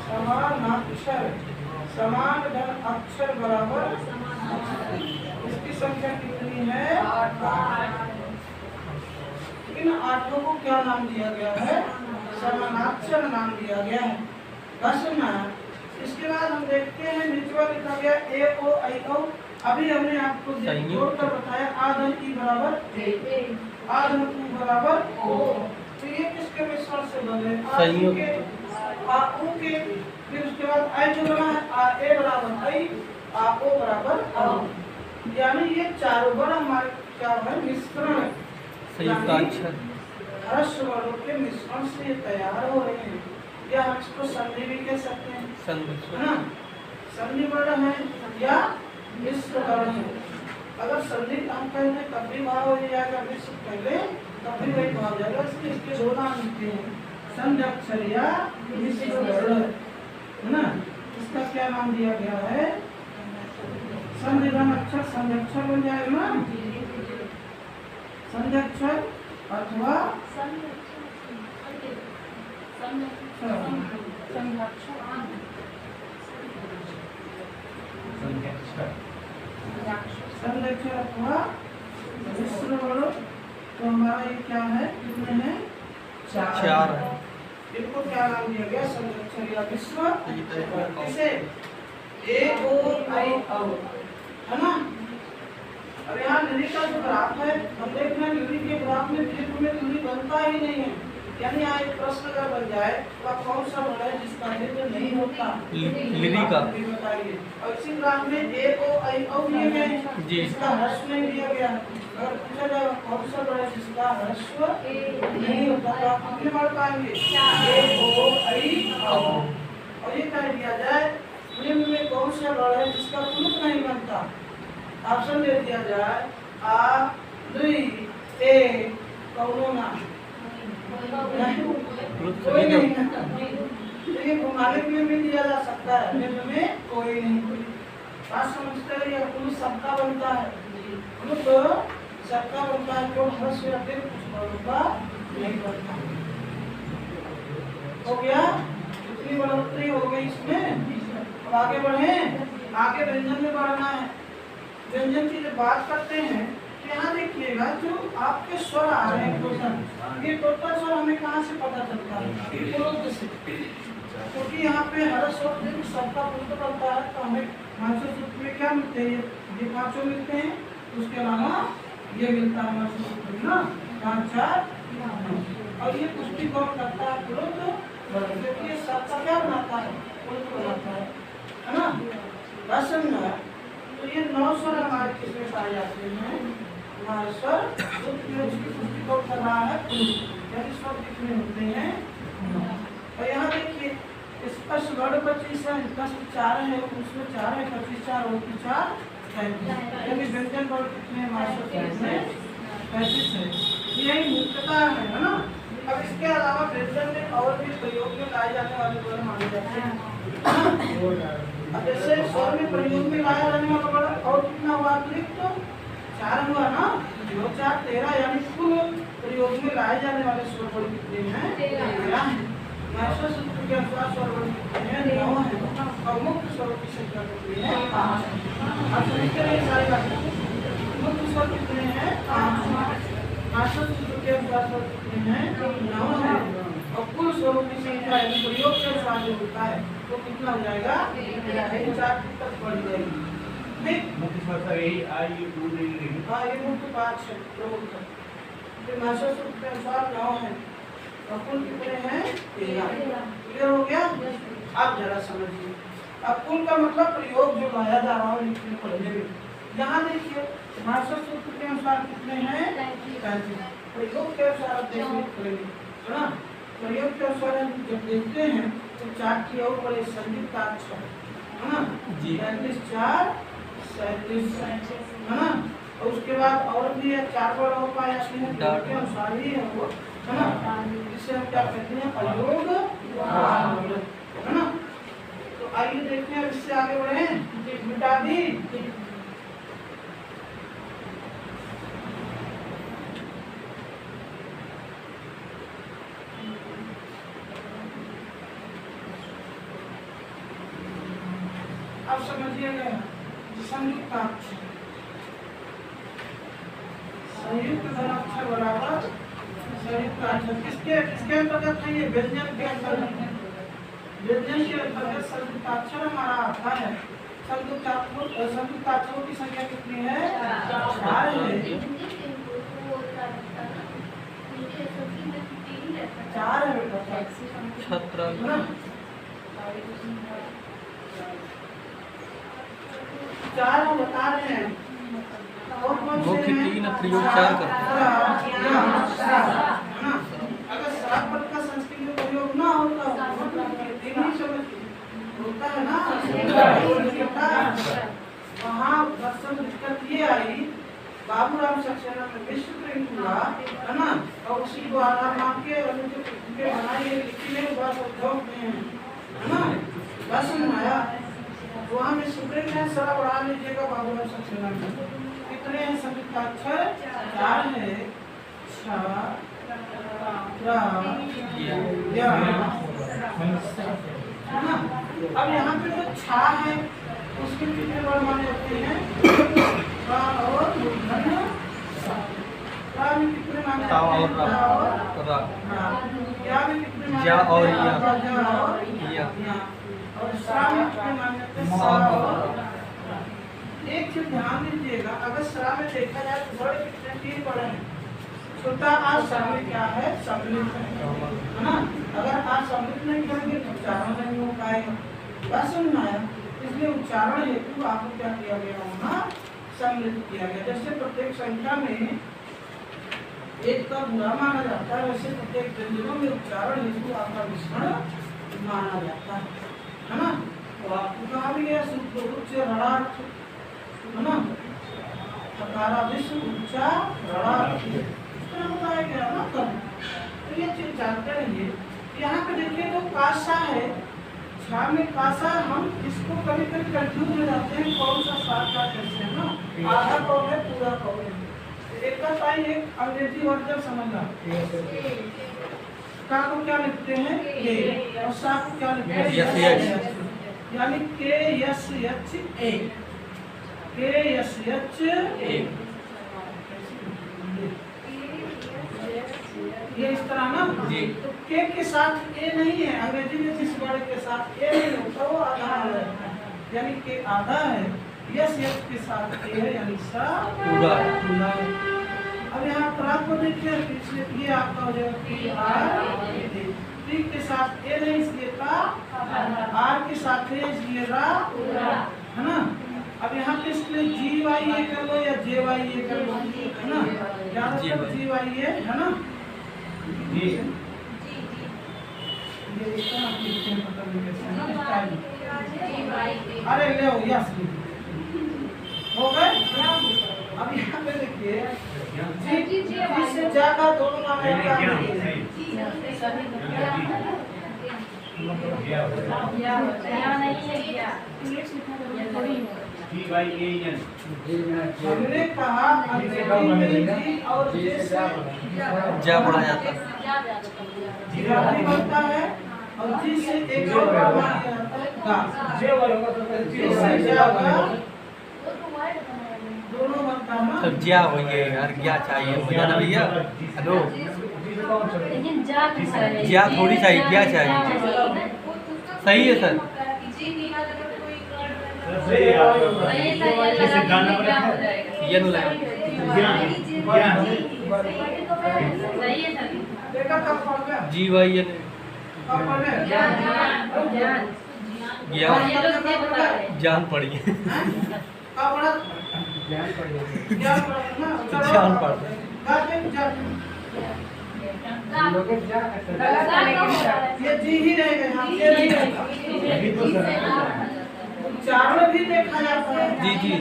समानाक्षर। समान धन अक्षर बराबर। इसकी संख्या कितनी है? 8। इन 8 को क्या नाम दिया गया है? समानाक्षर नाम दिया गया है। बस ना। इसके बाद हम देखते हैं नीचे लिखा गया ए ओ आई ओ। अभी हमने आपको जोड़कर बताया आधन ई बराबर आधन उ बराबर ओ। तो ये किसके मिश्रण से बने? संयोग के आ उ के। फिर उसके बाद आई जो बना है आ ए बराबर आई, आ ओ बराबर औ। यानी ये चारों वर्ड हमारे क्या है? मिश्रण। संयुक्ताक्षर। ह्रस्व वर्णों के मिश्रण से ये तैयार हो रहे हैं। या हम इसको संधि भी कह सकते हैं, है ना। संधि वर्ण है या मिश्र वर्ण है। अगर संधि हम कहते हैं तब भी भाव हो जाएगा, मिश्र पहले तब भी वही भाव जाएगा। इसलिए इसके 2 नाम लिखते हैं, संधि अक्षर या मिश्र वर्ण, है ना। इसका क्या नाम दिया गया है? संधिधन अक्षर संध्यक्षर बन जाएगा ना, संध्यक्षर अथवा संध्यक्षर अथवा मिश्र वर्ण। तो हमारा ये क्या है, कितने हैं, चार। इनको क्या नाम दिया गया, संध्यक्षर या मिश्र। किसे, ए ओ आई औ, है ना। अब यहाँ लिरी का जो ग्राफ है, हम देख रहे हैं लिरी के ग्राफ में दीर्घ में लिरी बनता ही नहीं है। यानी यहाँ एक प्रश्न अगर बन जाए तो आप कौन सा वर्ण है जिसका दीर्घ नहीं होता, लिरी का बताइए। और इसी ग्राफ में ए ओ आई औ दिए गए हैं, जिसका ह्रस्व नहीं दिया गया। अगर पूछा जाए कौन सा वर्ण है जिसका ह्रस्व नहीं होता, तो आप कितने बार पाएंगे, ए ओ आई औ। और ये कह दिया जाए निम्न में कौन सा वर्ण है जिसका पुरुष नहीं बनता, ऑप्शन दे दिया जाए आ दुई ए कौनो ना, कोई नहीं। तो ये घुमाने के लिए भी दिया जा सकता है, निम्न में कोई नहीं। बात समझते हैं, यह पुरुष सबका बनता है, पुरुष सबका बनता है, जो ह्रस्व या दीर्घ कुछ वर्णों का नहीं बनता। हो गया, इतनी बढ़ोतरी हो गई इसमें। अब आगे बढ़े, आगे व्यंजन में बढ़ना है। व्यंजन की जब बात करते हैं तो यहाँ देखिएगा जो आपके स्वर आ रहे हैं टोटल, ये टोटल स्वर हमें कहाँ से पता चलता है, पुरुष से। क्योंकि यहाँ पे हर स्वर दीर्घ सबका पुरुष बनता है, तो हमें मानसिक सूत्र में क्या मिलते हैं, ये पांचों मिलते हैं। उसके अलावा ये मिलता है मानसिक सूत्र में ना, 5 4 और ये पुष्टि कौन करता है, पुरुष। क्योंकि ये सबका क्या बनाता है, पुरुष बनाता है ना। बस समझना। तो ये 9 स्वर हमारे किसमें पाए जाते हैं, हमारे स्वर उसकी पुष्टि कौन कर रहा है, पुरुष। यानी स्वर कितने होते हैं। और यहाँ देखिए स्पष्ट वर्ण 25 है, स्पष्ट 4 है, उसमें 4 है, 25 4 और 4 यानी व्यंजन वर्ण कितने हमारे स्वर में 35 है। यही मुख्यता है ना। अब इसके अलावा व्यंजन में और भी प्रयोग में लाए जाने वाले वर्ण माने जाते हैं। अब जैसे स्वर में प्रयोग में लाया जाने वाला वर्ण और कितना हुआ, अतिरिक्त 4 हुआ ना, 2 4 13, यानी कुल प्रयोग में लाए जाने वाले स्वर वर्ण कितने हैं, 13 हैं। मास्टर सूत्र के अनुसार स्वर वर्ण कितने हैं, 9 हैं। और मुख्य स्वरों की संख्या कितनी है, 5 है। आप समझते हैं सारी बातें। मुख्य स्वर कितने हैं, 5 हैं। मास्टर सूत्र के अनुसार स्वर कितने हैं, 9 हैं। और कुल स्वरों की संख्या यदि प्रयोग के अनुसार जो होता है तो कितना हो जाएगा, 4 तक बढ़ जाएगी। मुख्य स्वर का यही आई यू नहीं। हाँ, ये मुख्य 5 है, प्रमुख है। तो मास्टर सूत्र के अनुसार 9 है और कुल कितने हैं, 13। क्लियर हो गया। अब जरा समझिए, अब कुल का मतलब प्रयोग जो लाया जा रहा है लिखने पढ़ने में। यहाँ देखिए मास्टर सूत्र के अनुसार कितने हैं, 35। प्रयोग के अनुसार देखने पड़ेंगे है ना। प्रयोग के अनुसार जब देखते हैं तो 4 की और बड़े संयुक्त अक्षर है ना, 35 4 37 है ना। और उसके बाद और भी 4 बार और पाए जाते हैं, के अनुसार ही है वो है ना। जिसे हम क्या कहते हैं, प्रयोग है ना। तो आइए देखते हैं, इससे आगे बढ़े, मिटा दी। अब समझिएगा संयुक्त अक्षर, संयुक्त धनाक्षर बराबर संयुक्त अक्षर किसके अंतर्गत है, ये व्यंजन के अंतर्गत। व्यंजन के अंतर्गत संयुक्त अक्षर हमारा आता है। संयुक्त अक्षरों की संख्या कितनी है, 4 है। 4 है बेटा, 17 4 हम बता रहे हैं। मुख्य 3 प्रयोग 4 करते हैं। अगर श्राप पद का संस्कृत में प्रयोग ना होता होता है ना, वहाँ दर्शन दिक्कत ये आई, बाबूराम सक्सेना में विश्व प्रिंट हुआ है ना। और उसी को आधार मान के बनाई लिखी में बस उद्योग में है ना। बस आया वहाँ में स्टूडेंट है, सारा बढ़ा लीजिएगा बाबू में सबसे लंबा कितने हैं संयुक्ताक्षर 4 है। छ र य है ना। अब यहाँ पे जो छा है उसके कितने वर्ण माने होते हैं और मूर्धन्य सा। में कितने माने ता और रा। या में कितने माने या और या या। और सा में कितने माने होते हैं सा और। एक चीज ध्यान दीजिएगा, अगर सा में देखा जाए तो बड़े कितने 3 बड़े हैं। छोटा आ शामिल क्या है सम्मिलित है ना। अगर आप सम्मिलित नहीं करेंगे तो उच्चारण नहीं हो पाएगा। बस सुनना है, इसलिए उच्चारण हेतु आपको क्या किया गया वहाँ सम्मिलित किया गया। जैसे प्रत्येक संख्या में एक का बुरा माना जाता है, वैसे प्रत्येक व्यंजनों में उच्चारण हेतु आपका विस्मरण माना जाता है ना। तो आपको कहा भी गया शुद्ध उच्च रणार्थ है ना, उच्चा रणार्थ बताया गया ना। तो ये चीज जानते रहिए। यहाँ पे देखिए जो कासा है, छा में कासा, हम इसको कभी कभी कंफ्यूज हो जाते हैं कौन सा साथ का कैसे है ना। आधा कौन है पूरा कौन है। एक का पाई एक अंग्रेजी वर्ड समझना। का को क्या लिखते हैं के और सा को क्या लिखते हैं यानी के यस एच ए। के यस एच ए ये इस तरह ना। तो के साथ ए नहीं है, अंग्रेजी में जिस वर्ड के साथ ए नहीं होता वो आधा है, यानी के आधा है। यस यस के साथ ए है यानी सा पूरा है। अब यहाँ प्राप्त को देखिए, ये आपका हो जाएगा पी आर टी के साथ ए नहीं इसलिए का, आर के साथ है इसलिए रा है ना। अब यहाँ पे इसलिए जी वाई ए कर लो या जे वाई ए कर लो है ना, ज्यादातर जी वाई ए है ना। ये इसका अरे ले यस हो गए। अब यहाँ पे देखिए जी से ज्यादा दोनों माने क्या है। हमने कहा और जा पढ़ा जाता है बनता है और जी से एक दोनों बनता है ना। तब ज्या होइए यार, क्या चाहिए मुझे ना भैया। हेलो ज्या थोड़ी चाहिए, क्या चाहिए। सही है सर। ये नो लाइन जी भाई ये जान पड़ी है। जान पड़ ये जी ही रहेगा, उच्चारण भी देखा जाता है जी जी।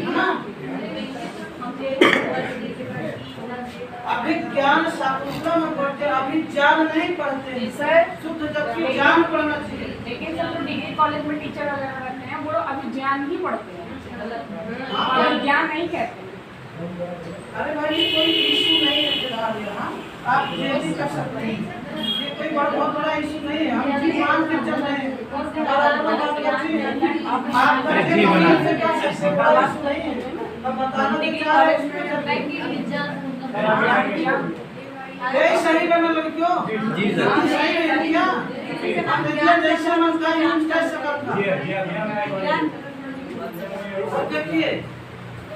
अभी ज्ञान शाकुंतला में पढ़ते, अभी ज्ञान नहीं पढ़ते सर। शुद्ध जबकि ज्ञान पढ़ना चाहिए। लेकिन सब जो डिग्री कॉलेज में टीचर वगैरह रहते हैं वो अभी ज्ञान ही पढ़ते हैं, ज्ञान नहीं कहते। अरे भाई ये कोई इशू नहीं है फिलहाल यहाँ, आप ये भी कर सकते हैं। ये कोई बहुत बड़ा इशू नहीं है, हम जी मान के चल रहे हैं। सही करना लड़कियों जी सर। सही है क्या? जैसा मन का यूज कर सकता। देखिए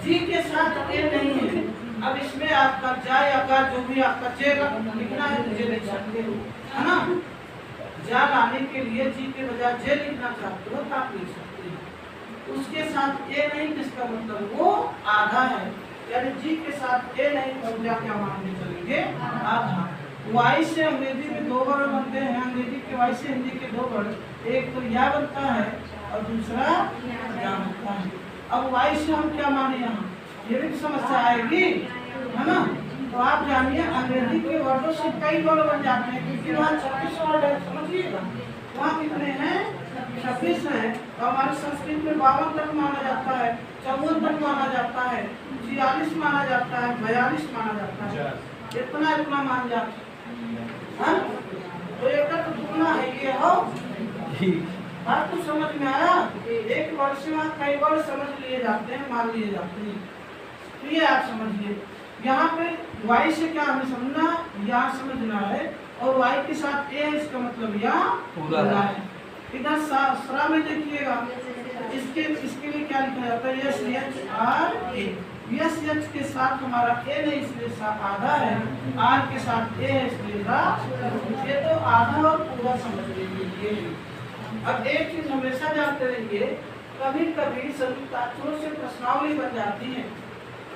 जी के साथ ए नहीं है। अब इसमें आपका जा या का जो भी आपका जे लिखना है मुझे लिख सकते हो है ना। जा लाने के लिए जी के बजाय जे लिखना चाहते हो तो आप लिख सकते हो। उसके साथ ए नहीं, जिसका मतलब वो आधा है, यानी जी के साथ ए नहीं तो जा क्या मानने चलेंगे आधा। वाई से अंग्रेजी में 2 वर्ण बनते हैं, अंग्रेजी के वाई से हिंदी के 2 वर्ण, एक तो या बनता है और दूसरा या बनता है। अब वाई से हम क्या माने यहाँ, ये भी समस्या आएगी है ना। तो आप जानिए अंग्रेजी के वर्डों से कई वर्ण बन जाते हैं, क्योंकि वहाँ 26 वर्ड है, समझिएगा। वहाँ कितने हैं 26 है, तो हमारे संस्कृत में 52 तक माना जाता है, 54 तक माना जाता है, 46 माना जाता है, 42 माना जाता है, इतना मान जाता है। तो एक तो तुलना है ये हो, बात तो समझ में आया। एक वर्ड से वहाँ कई वर्ड समझ लिए जाते हैं, मान लिए जाते हैं। तो ये आप समझिए, यहाँ पे y से क्या हमें समझना, यहाँ समझना है, और y के साथ a, इसका मतलब यहाँ पूरा है। इधर सरा में देखिएगा, इसके लिए क्या लिखा जाता है, yes H R A. Yes H के साथ हमारा ए नहीं, इसलिए आधा है, आर के साथ ए है, इसलिए ये तो आधा और पूरा समझ लीजिए। अब एक चीज हमेशा जानते रहिए, कभी कभी संयुक्ताक्षरों से प्रश्नावली बन जाती है।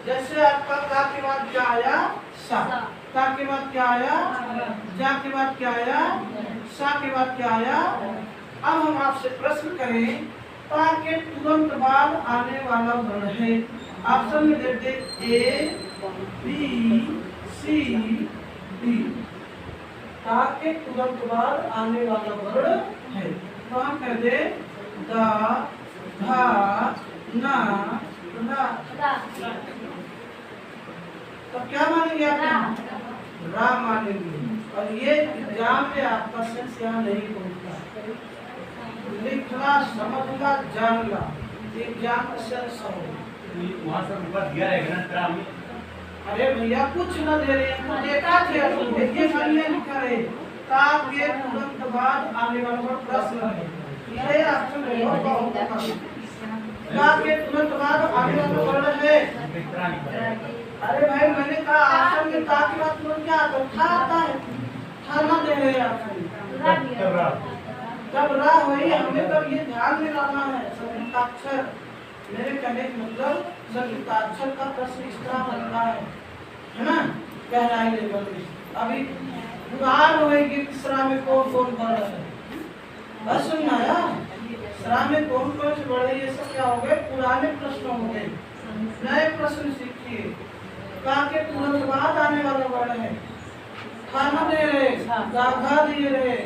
जैसे आपका का के बाद क्या आया, सा, का के बाद क्या आया, जा के बाद क्या आया, सा के बाद क्या आया। अब हम आपसे प्रश्न करें, ता के तुरंत बाद आने वाला वर्ण है। ऑप्शन में देते ए, बी, सी, डी। ता के तुरंत बाद आने वाला वर्ण है। तो हम कह दे दा, धा, ना, रा। तो क्या मानेंगे आप, रा मानेंगे। और ये एग्जाम में आपका सेंस यहाँ नहीं पहुंचता, लिखना, समझना, जानना, एग्जाम का सेंस हो। वहाँ से ऊपर दिया रहेगा ना ड्राम में। अरे भैया कुछ न दे रहे हैं, तो देखा थे ये मानिए लिखा रहे, ताकि तुरंत बाद आने वाला प्रश्न है, ये ऑप्शन है। ताकि तुरंत बाद आने वाला वर्ण है। अरे भाई मैंने कहा ऑप्शन में ता के बाद तुरंत क्या आता है, था आता है, था ना दे रहे हैं ऑप्शन। जब रा हुई हमें तब ये ध्यान में लाना है, संयुक्ताक्षर। मेरे कहने का मतलब संयुक्ताक्षर का प्रश्न इस तरह बनता है ना, गहराई लेवल में। अभी उदाहरण होगी कि सरा में कौन कौन वर्ण है, बस सुनना आया। सरा में कौन कौन से वर्ण है, ये सब क्या हो गए, पुराने प्रश्न हो गए। नए प्रश्न सीखिए। का के तुरंत बाद आने वाला वर्ण है, खाना दे रहे, गाघा दिए रहे,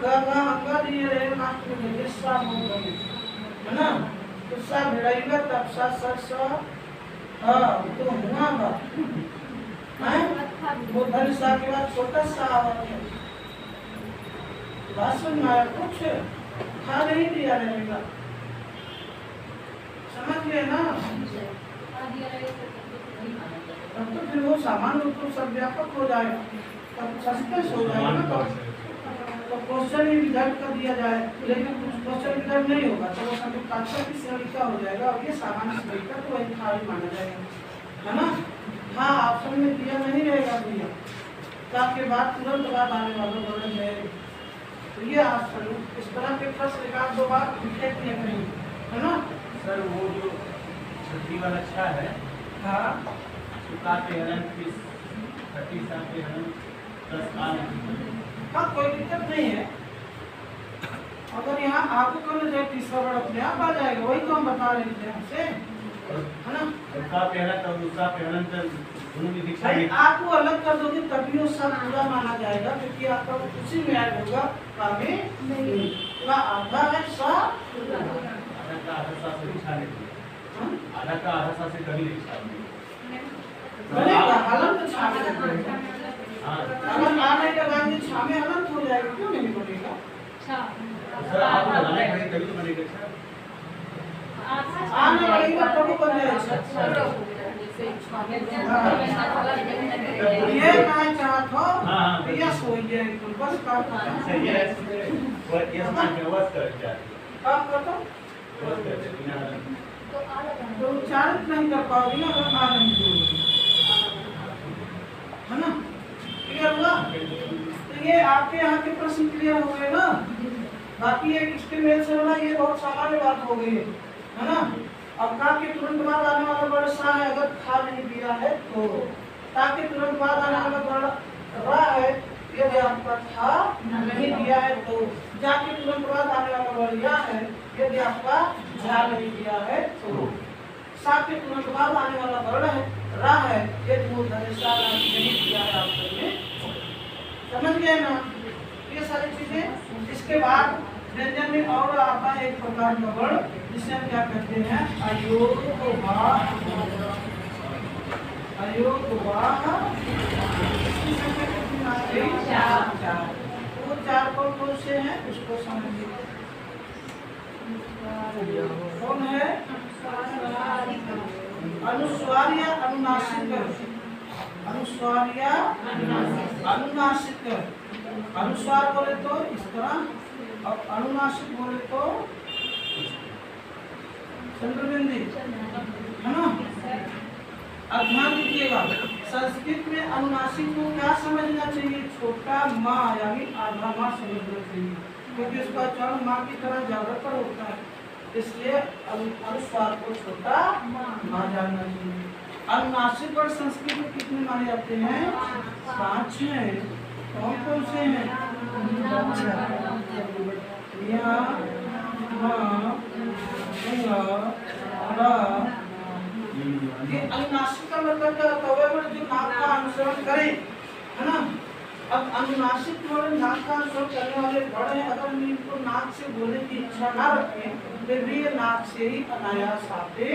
गाघा अंगा दिए रहे, लास्ट में हिस्सा हो गए, है ना। तो सा भिड़ाईगा तब सा सर सा, हाँ तो हुआ बात है। वो धन सा के बाद छोटा सा आवाज है, बात सुनना है, कुछ खा नहीं दिया रहेगा, समझ गए ना। तब तो फिर वो सामान्य रूप से सब व्यापक हो जाएगा, तब सस्पेंस हो जाएगा ना। तो क्वेश्चन ही विदर्भ कर दिया जाए, लेकिन कुछ क्वेश्चन विदर्भ नहीं होगा, तो वो संयुक्ताक्षर की श्रेणिका हो जाएगा, और ये सामान्य श्रेणिका तो वही खाली माना जाएगा, है ना। हाँ ऑप्शन में दिया नहीं रहेगा भैया, ताकि बाद तुरंत बाद आने वाला वर्ण है। तो ये ऑप्शन इस तरह के प्रश्न एक आध दो बार लिखे दिया करेंगे, है ना। सर वो जो छठी वाला अच्छा है, हाँ सुका के हलन की छठी सा के हलन प्लस आन। हाँ कोई दिक्कत नहीं है, अगर यहाँ आपको करना चाहिए तीसरा वर्ड अपने आप आ जाएगा, वही तो हम बता रहे थे हमसे, है ना। सुका के हलन और दूसरा के हलन तो दोनों में दिखाई। आपको अलग कर दोगे तभी वो सब पूरा माना जाएगा, क्योंकि आपका उसी में ऐड होगा। कामे पूरा आधा है सा, आधा का आधा सा से दिखा लेते, आधा का आधा सा से कभी दिखा बनेगा हलन तो छामे लगेगा। हाँ अगर आने का गांधी छामे हलन हो जाएगा, क्यों नहीं बनेगा। सर आप लगाने खड़े तभी तो बनेगा। सर आने लगेगा तभी बन जाएगा। ये कहा चाहत हो, यस हो जाए तो बस काम खत्म। सर यस व्हाट यस मान के वर्क कर जाए, काम खत्म। वर्क कर दे बिना तो उच्चारित नहीं कर पाओगे ना, अगर आ नहीं दोगे, है ना। क्लियर हुआ। तो ये आपके यहाँ के प्रश्न क्लियर हो गए ना। बाकी एक इसके मेल से होना, ये बहुत सामान्य बात हो गई है ना। अब का के तुरंत बाद आने वाला वर्ण सा है, अगर खा नहीं दिया है तो। ता के तुरंत बाद आने वाला वर्ण रा है, यदि आपका था नहीं दिया है तो। जा के तुरंत बाद आने वाला वर्ण या है, यदि आपका झा नहीं दिया है तो। सा के तुरंत बाद आने वाला वर्ण है रा है, यदि वो धनेशा नहीं दिया है आपने। समझ गए ना ये सारी चीजें। इसके बाद व्यंजन में और आता है एक प्रकार का वर्ण जिसे हम क्या कहते हैं अयोगवाह। अयोगवाह इसकी संख्या कितनी आती है? 4। वो 4 कौन से हैं उसको समझिए। कौन है? अनुस्वार या अनुनासिक? अनुस्वार या अनुनासिक। अनुस्वार बोले तो इस तरह और अनुनासिक बोले तो चंद्रबिंदी, है ना। अब ध्यान दीजिएगा, संस्कृत में अनुनासिक को क्या समझना चाहिए? छोटा माँ यानी आधा माँ समझना चाहिए, क्योंकि उसका उच्चारण माँ की तरह ज्यादातर होता है, इसलिए अनुस्वार को छोटा माँ जानना चाहिए। अनुनासिक और संस्कृत में कितने माने जाते हैं? 5 हैं। कौन कौन से हैं? या, ये अनुनासिक का मतलब क्या होता है? जो नाक का अनुसरण करे, है ना। अब अनुनासिक वर्ण नाक का अनुसरण करने वाले वर्ण हैं, अगर हम इनको नाक से बोलने की इच्छा ना रखें फिर भी ये नाक से ही अनायास आते,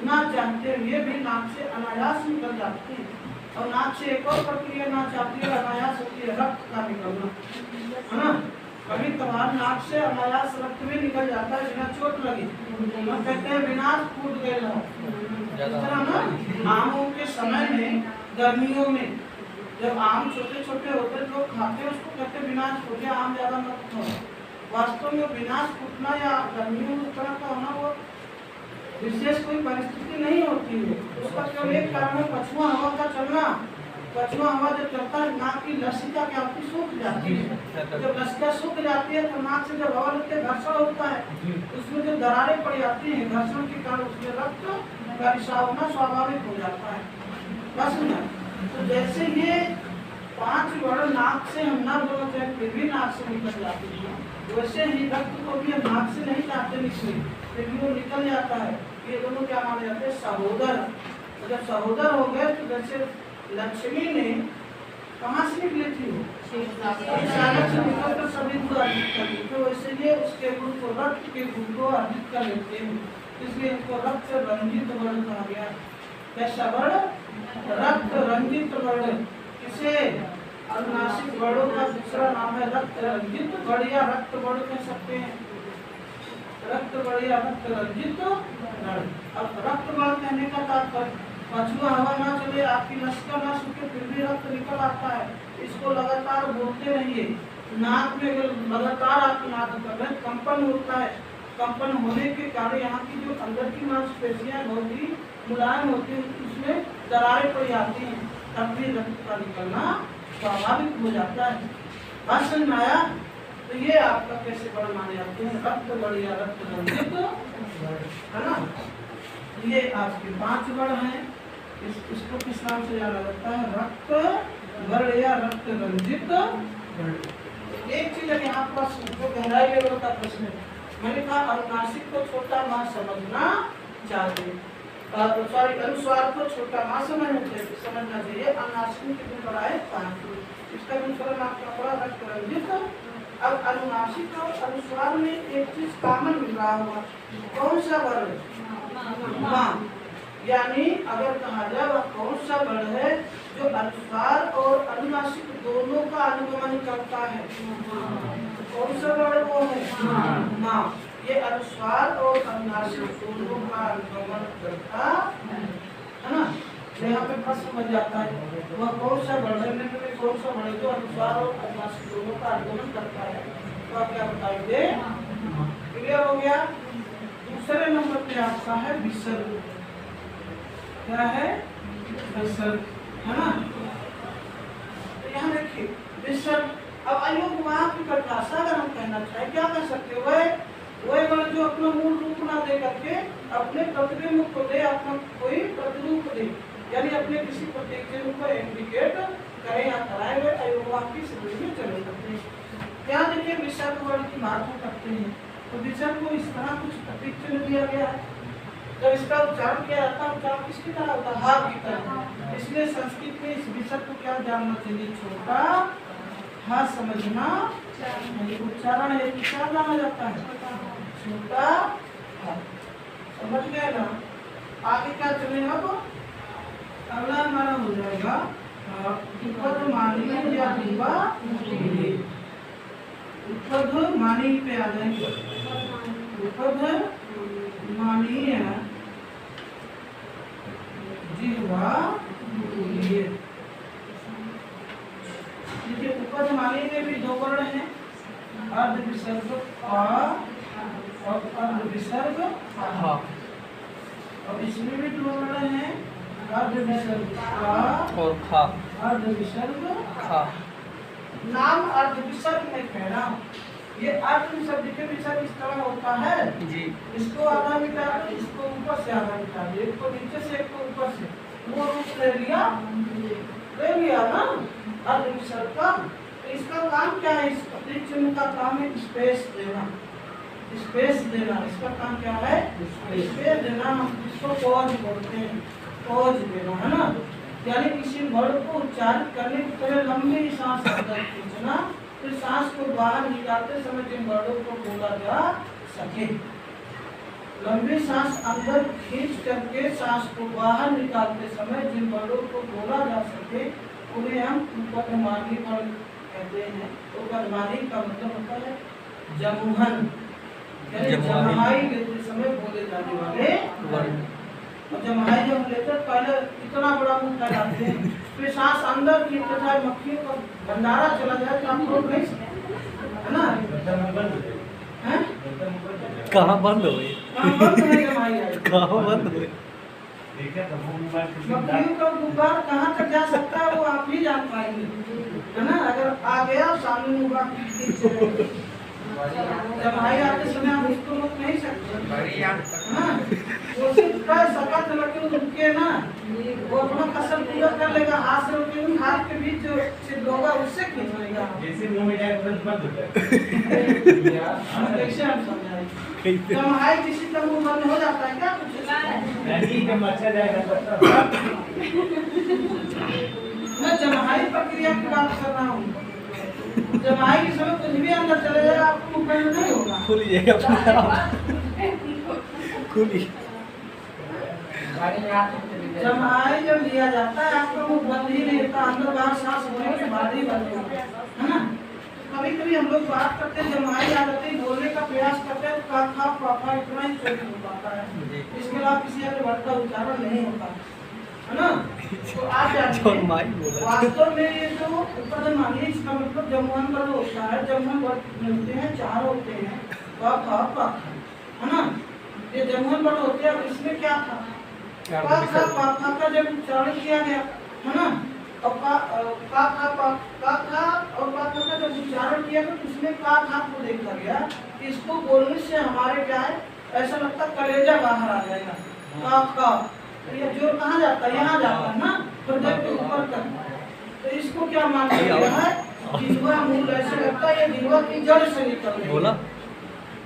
ना चाहते हुए भी नाक से अनायास निकल जाते हैं। और नाक से एक और प्रक्रिया ना चाहती है अनायास होती है रक्त का निकलना, है ना। कभी कभार नाक से अनायास रक्त भी निकल जाता है बिना चोट लगी, हम कहते हैं विनाश फूट गए ना। आमों के समय में गर्मियों में जब आम छोटे छोटे होते तो खाते हैं, उसको कहते हैं विनाश फूटे, आम ज्यादा मत खाओ। वास्तव में विनाश फूटना या गर्मियों में तरह का होना वो विशेष कोई परिस्थिति नहीं होती है। उसका केवल एक कारण है पछुआ हवा का चलना। पछुआ हवा जब चलता है नाक की लसिका क्या होती है? सूख जाती है। जब लसिका सूख जाती है तो नाक से जब हवा लगती है घर्षण होता है, उसमें जो दरारें पड़ जाती हैं घर्षण के कारण उसमें रक्त का रिसाव होना स्वाभाविक हो जाता है। बस ना, तो जैसे ये 5 वर्ण नाक से हम ना बोलना चाहे फिर भी नाक से निकल जाती है, वैसे ही रक्त को भी हम नाक से नहीं चाहते निकले फिर भी वो निकल जाता है। ये दोनों क्या माने जाते हैं? सहोदर। तो जब सहोदर हो गए तो जैसे लक्ष्मी ने कहाँ से निकली थी? वो से निकलकर सभी को अर्जित कर दी, तो वैसे ये उसके गुण को रक्त के गुण को अर्जित कर लेते हैं, इसलिए इनको रक्त रंजित वर्ण कहा गया। कैसा वर्ण? रक्त रंजित वर्ण। किसे? अनुनासिक वर्णों का दूसरा नाम है रक्त रंजित वर्ण या रक्त वर्ण कह सकते हैं। रक्त वर्ण या रक्त रंजित वर्ण। अब रक्त वर्ण कहने का तात्पर्य पछुआ हवा ना चले, आपकी लसिका ना सूखे फिर भी रक्त निकल आता है, इसको लगातार बोलते रहिए। नाक में लगातार आप नाक कर रहे कंपन होता है, कंपन होने के कारण यहाँ की जो अंदर की मांसपेशियां बहुत ही मुलायम होती है, उसमें दरारें पड़ जाती हैं, तब भी रक्त का निकलना स्वाभाविक हो जाता है। बात समझ में आया? तो ये आपका कैसे वर्ण माने जाते हैं? रक्त वर्ण या रक्त रंजित, है ना। ये आपके 5 वर्ण हैं। इसको किस नाम से जाना जाता है? रक्त वर्ण या रक्त रंजित वर्ण। एक चीज है यहाँ पर जो गहराई लेवल का प्रश्न है, मैंने कहा अनुनासिक को छोटा माँ समझना चाहिए, सॉरी अनुस्वार को छोटा माँ समझना चाहिए। अनुनासिक कितने बड़ा है? 5। इसका दूसरा नाम क्या पड़ा? रक्त रंजित। अब अनुनासिक और अनुस्वार में एक चीज कॉमन मिल रहा होगा, कौन सा वर्ण? माँ। यानी अगर कहा जाए वह कौन सा वर्ण है जो अनुस्वार और अनुनासिक दोनों का अनुगमन करता है? कौन सा वर्ण वो है? माँ। ये अनुस्वार और अनुनासिक दोनों का अनुगमन करता है ना। यहाँ पे प्रश्न बन जाता है वह कौन सा वर्ण है, कौन सा वर्ण जो अनुस्वार और अनुनासिक दोनों का अनुगमन करता है, तो आप क्या बताएंगे? क्लियर हो गया? दूसरे नंबर पे आपका है विसर्ग। क्या है? विसर्ग, है ना। तो यहाँ देखिए विसर्ग। अब अयोगवाह की परिभाषा अगर हम कहना चाहें क्या कह सकते हो? वह वर्ण जो अपना मूल रूप ना दे करके अपने प्रतिबिंब को दे, अपना कोई प्रतिरूप दे, यानी अपने किसी प्रतीक चिन्ह को इंडिकेट करें या कराए हुए अयोगवाह की श्रेणी में चले जाते हैं। यहाँ देखिए विसर्ग वर्ण की बात हम करते हैं तो विसर्ग को इस तरह कुछ प्रतीक चिन्ह दिया गया है। जब इसका उच्चारण किया जाता है, उच्चारण किसकी तरह होता है? हा की तरह। इसलिए संस्कृत में इस विसर्ग को क्या जानना चाहिए? छोटा हा समझना, उच्चारण है क्या माना जाता है, छोटा हा। समझ गए ना। आगे क्या चलेगा, तो अगला हमारा हो जाएगा उपद मानी या दिवा मुक्ति। उपद मानी पे आ जाएंगे, उपद मानी जिह्वा मुक्ति। देखिए उपद मानी में भी दो वर्ण हैं, अर्ध विसर्ग आ और अर्ध विसर्ग आ। और इसमें भी दो वर्ण हैं, अर्ध विसर्ग आ और खा। अर्ध विसर्ग खा। नाम अर्ध विसर्ग में कह रहा हूँ। ये अर्ध विसर्ग के विसर्ग इस तरह होता है जी। इसको आधा मिटा दो, इसको ऊपर से आधा मिटा दो, एक को नीचे से एक को ऊपर से, वो रूप ले लिया ना अर्ध विसर्ग का। तो इसका काम क्या है, इस चिन्ह का काम है स्पेस देना, स्पेस देना। इसका काम क्या है, स्पेस देना। इसको पॉज बोलते हैं, पॉज देना, है ना। यानी किसी वर्ड को उच्चारित करने के पहले लंबी सांस अंदर खींचना, फिर सांस को बाहर निकालते समय जिन वर्डों को बोला जा सके। लंबी सांस अंदर खींच करके सांस को बाहर निकालते समय जिन वर्डों को बोला जा सके उन्हें हम उपदमानी वर्ण कहते हैं। उपदमानी का मतलब होता है जमुहन, जमाई लेते समय बोले जाने वाले वर्ण। और जमाई जब लेते पहले इतना बड़ा मुंह फैलाते हैं, फिर सांस अंदर खींचते जाए, मक्खियों का भंडारा चला जाए तो आप रोक नहीं सकते, है ना। कहाँ बंद हुए, कहाँ बंद है जमाई, कहाँ बंद हुए। मक्खियों का गुब्बार कहाँ तक जा सकता है वो आप ही जान पाएंगे, है ना। अगर आ गया सामने गुब्बार जमाई आते समय आप उसको रोक नहीं सकते, हाँ। वो सिर्फ सकत लेकिन रुके ना, वो अपना कसर पूरा कर लेगा, हाथ से रोकेगा, हाथ के बीच जो छिद्र होगा उससे खींच लेगा। जैसे मुंह में जाए तुरंत बंद हो जाए। कैसे हम समझाएं, जमाई किसी का मुंह बंद हो जाता है क्या कुछ नहीं, जब अच्छा जाएगा मैं जमाई प्रक्रिया की बात कर रहा हूँ। जमाई के समय कुछ भी अंदर चले जाए आपको मुंह बंद नहीं होगा, खुलिए खुलिए। जमाई जब लिया जाता है आपका मुंह बंद ही नहीं होता, अंदर बाहर सांस होने के बाद ही बंद होता है ना। कभी कभी हम लोग बात करते हैं, जमाई आ जाते हैं, बोलने का प्रयास करते हैं, काका पापा इतना ही चोट हो पाता है, इसके अलावा किसी अन्य वर्ड का उच्चारण नहीं होता, है ना। तो आप वास्तव में ये जो उपदमानी इसका मतलब जमुहन वर्ड होता है। जमुहन वर्ड मिलते हैं, चार होते हैं, पापा पापा, है ना। ये जमुहन वर्ड होते हैं। इसमें क्या था, पापा का जब उच्चारण किया गया, है ना, और का और पापा का जब उच्चारण किया गया तो उसमें का को देखा गया। इसको बोलने से हमारे क्या है, ऐसा लगता कलेजा बाहर आ जाएगा। का ये जोर कहाँ जाता है, यहाँ जाता है ना, हृदय के ऊपर तक। तो इसको क्या माना गया है, जिह्वा मूल। ऐसे लगता है ये जिह्वा की जड़ से निकल रही है।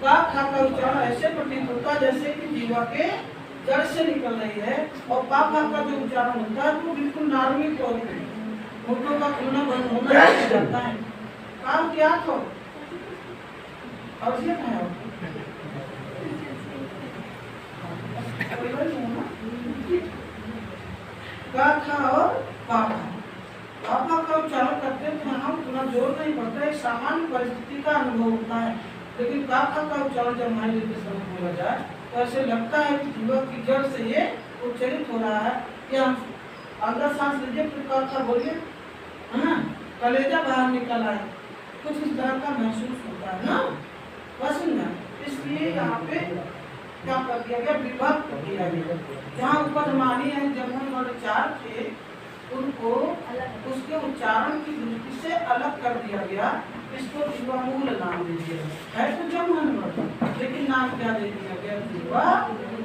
का उच्चारण ऐसे प्रतीत होता है जैसे कि जिह्वा के जड़ से निकल रही है। और पापा का जो उच्चारण होता है वो बिल्कुल नॉर्मल तौर पे होठों का खुलना बंद होना जाता है। काम क्या तो और ये है का और पापा। पापा का उच्चारण करते हैं हम उतना जोर नहीं पड़ता, एक सामान्य परिस्थिति का अनुभव होता है। लेकिन का उच्चारण जब मान लेते समय बोला जाए तो ऐसे लगता है कि जीवा की जड़ से ये उच्चारित हो रहा है। या अंदर सांस लीजिए फिर का बोलिए, है ना, कलेजा बाहर निकल आए, कुछ इस तरह का महसूस होता है ना, बस ना। इसलिए यहाँ पे क्या कर दिया गया, विभक्त किया गया। जहाँ उपदमानी है जमुहन वर्ड चार थे उनको उसके उच्चारण की दृष्टि से अलग कर दिया गया। इसको जिह्वा मूल नाम दे दिया है तो जमुहन वर्ड, लेकिन नाम क्या दे दिया गया, जिह्वा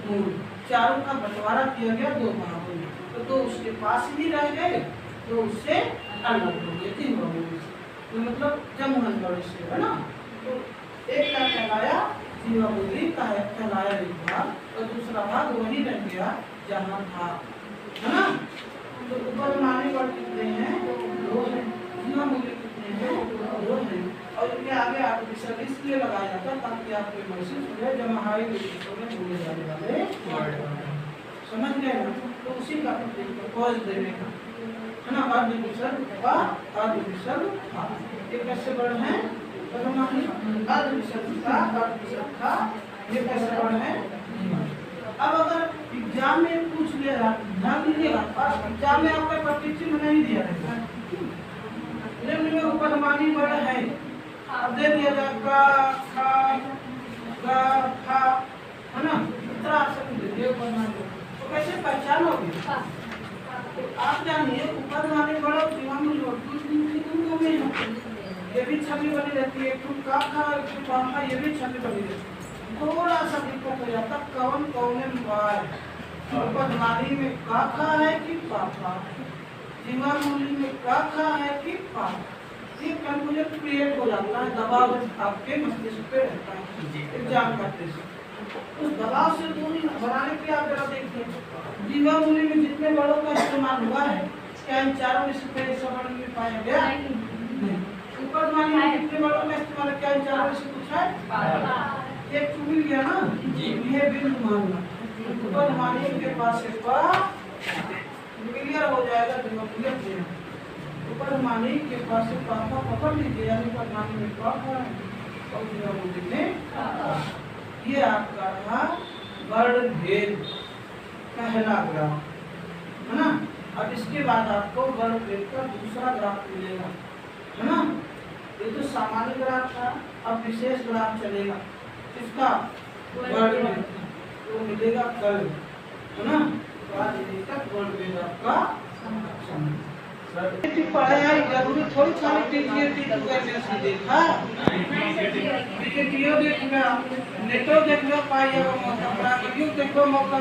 मूल। चारों का बंटवारा किया गया दो भागों में, तो दो उसके पास ही रह गए, तो उससे अलग हो गए जिह्वा मूल। तो मतलब जमुहन वर्ड से, है ना। तो एक का कहलाया जिह्वा मूली का कहलाया एक भाग, और दूसरा भाग वही रह गया जहाँ था, है ना। तो उपदमानी वर्ड कितने हैं, दो हैं। जिह्वा मूली कितने वो है। और इनके आगे आर्टिफिशियल इसलिए लगाया जाता है ताकि आपको महसूस हो जाए जब हाई लिखितों में बोले जाने वाले समझ गए ना। तो उसी का पॉज देने का है ना। आर्टिफिशियल का आर्टिफिशियल ये कैसे वर्ड है आर्टिफिशियल का आर्टिफिशियल का ये कैसे वर्ड है। अब अगर एग्जाम में पूछ लिया ध्यान दीजिएगा एग्जाम में आपका प्रतीक्षित नहीं दिया रहेगा निम्न में उपदमानी वर्ड है। अब दे दिया जाएगा खा गा खा है ना इतना सब दे दिया उपदमानी तो कैसे पहचानोगे। तो आप जानिए उपदमानी वर्ड और दिमागी वर्ड दोनों में ये भी छवि बनी रहती है तो का खा ये भी छवि बनी रहती है। थोड़ा सा दिक्कत हो जाता कौन कौन उपदमानी में का खा है कि पापा दिमागी में का खा है कि पापा ये कंफ्यूजन क्रिएट हो जाता है। दबाव आपके मस्तिष्क पे रहता है एग्जाम करते समय उस दबाव से दूरी बनाने के आप जरा देखिए जीवामूली में जितने वर्डों का इस्तेमाल हुआ है क्या इन चारों में से कोई ऐसा वर्ड में पाया गया नहीं। उपदमानी में जितने वर्डों का इस्तेमाल क्या इन चारों में से कुछ है एक चुन गया ना ये बिंदु मानना उपदमानी के पास से क्लियर हो जाएगा क्लियर उपदमानी के पास से पापा पकड़ लीजिए यानी उपदमानी में पापा और ये आपका रहा वर्ड भेद पहला ग्राफ है ना। अब इसके बाद आपको वर्ड भेद का दूसरा ग्राफ मिलेगा है ना। ये तो सामान्य ग्राफ था अब विशेष ग्राफ चलेगा इसका वर्ड भेद तो मिलेगा कल है ना। तो आज तक वर्ड भेद आपका पढ़ाया जरूरी थोड़ी सारी टीचर देखा वीडियो देखना नेटो देखना पाइएगा मौका देखो मौका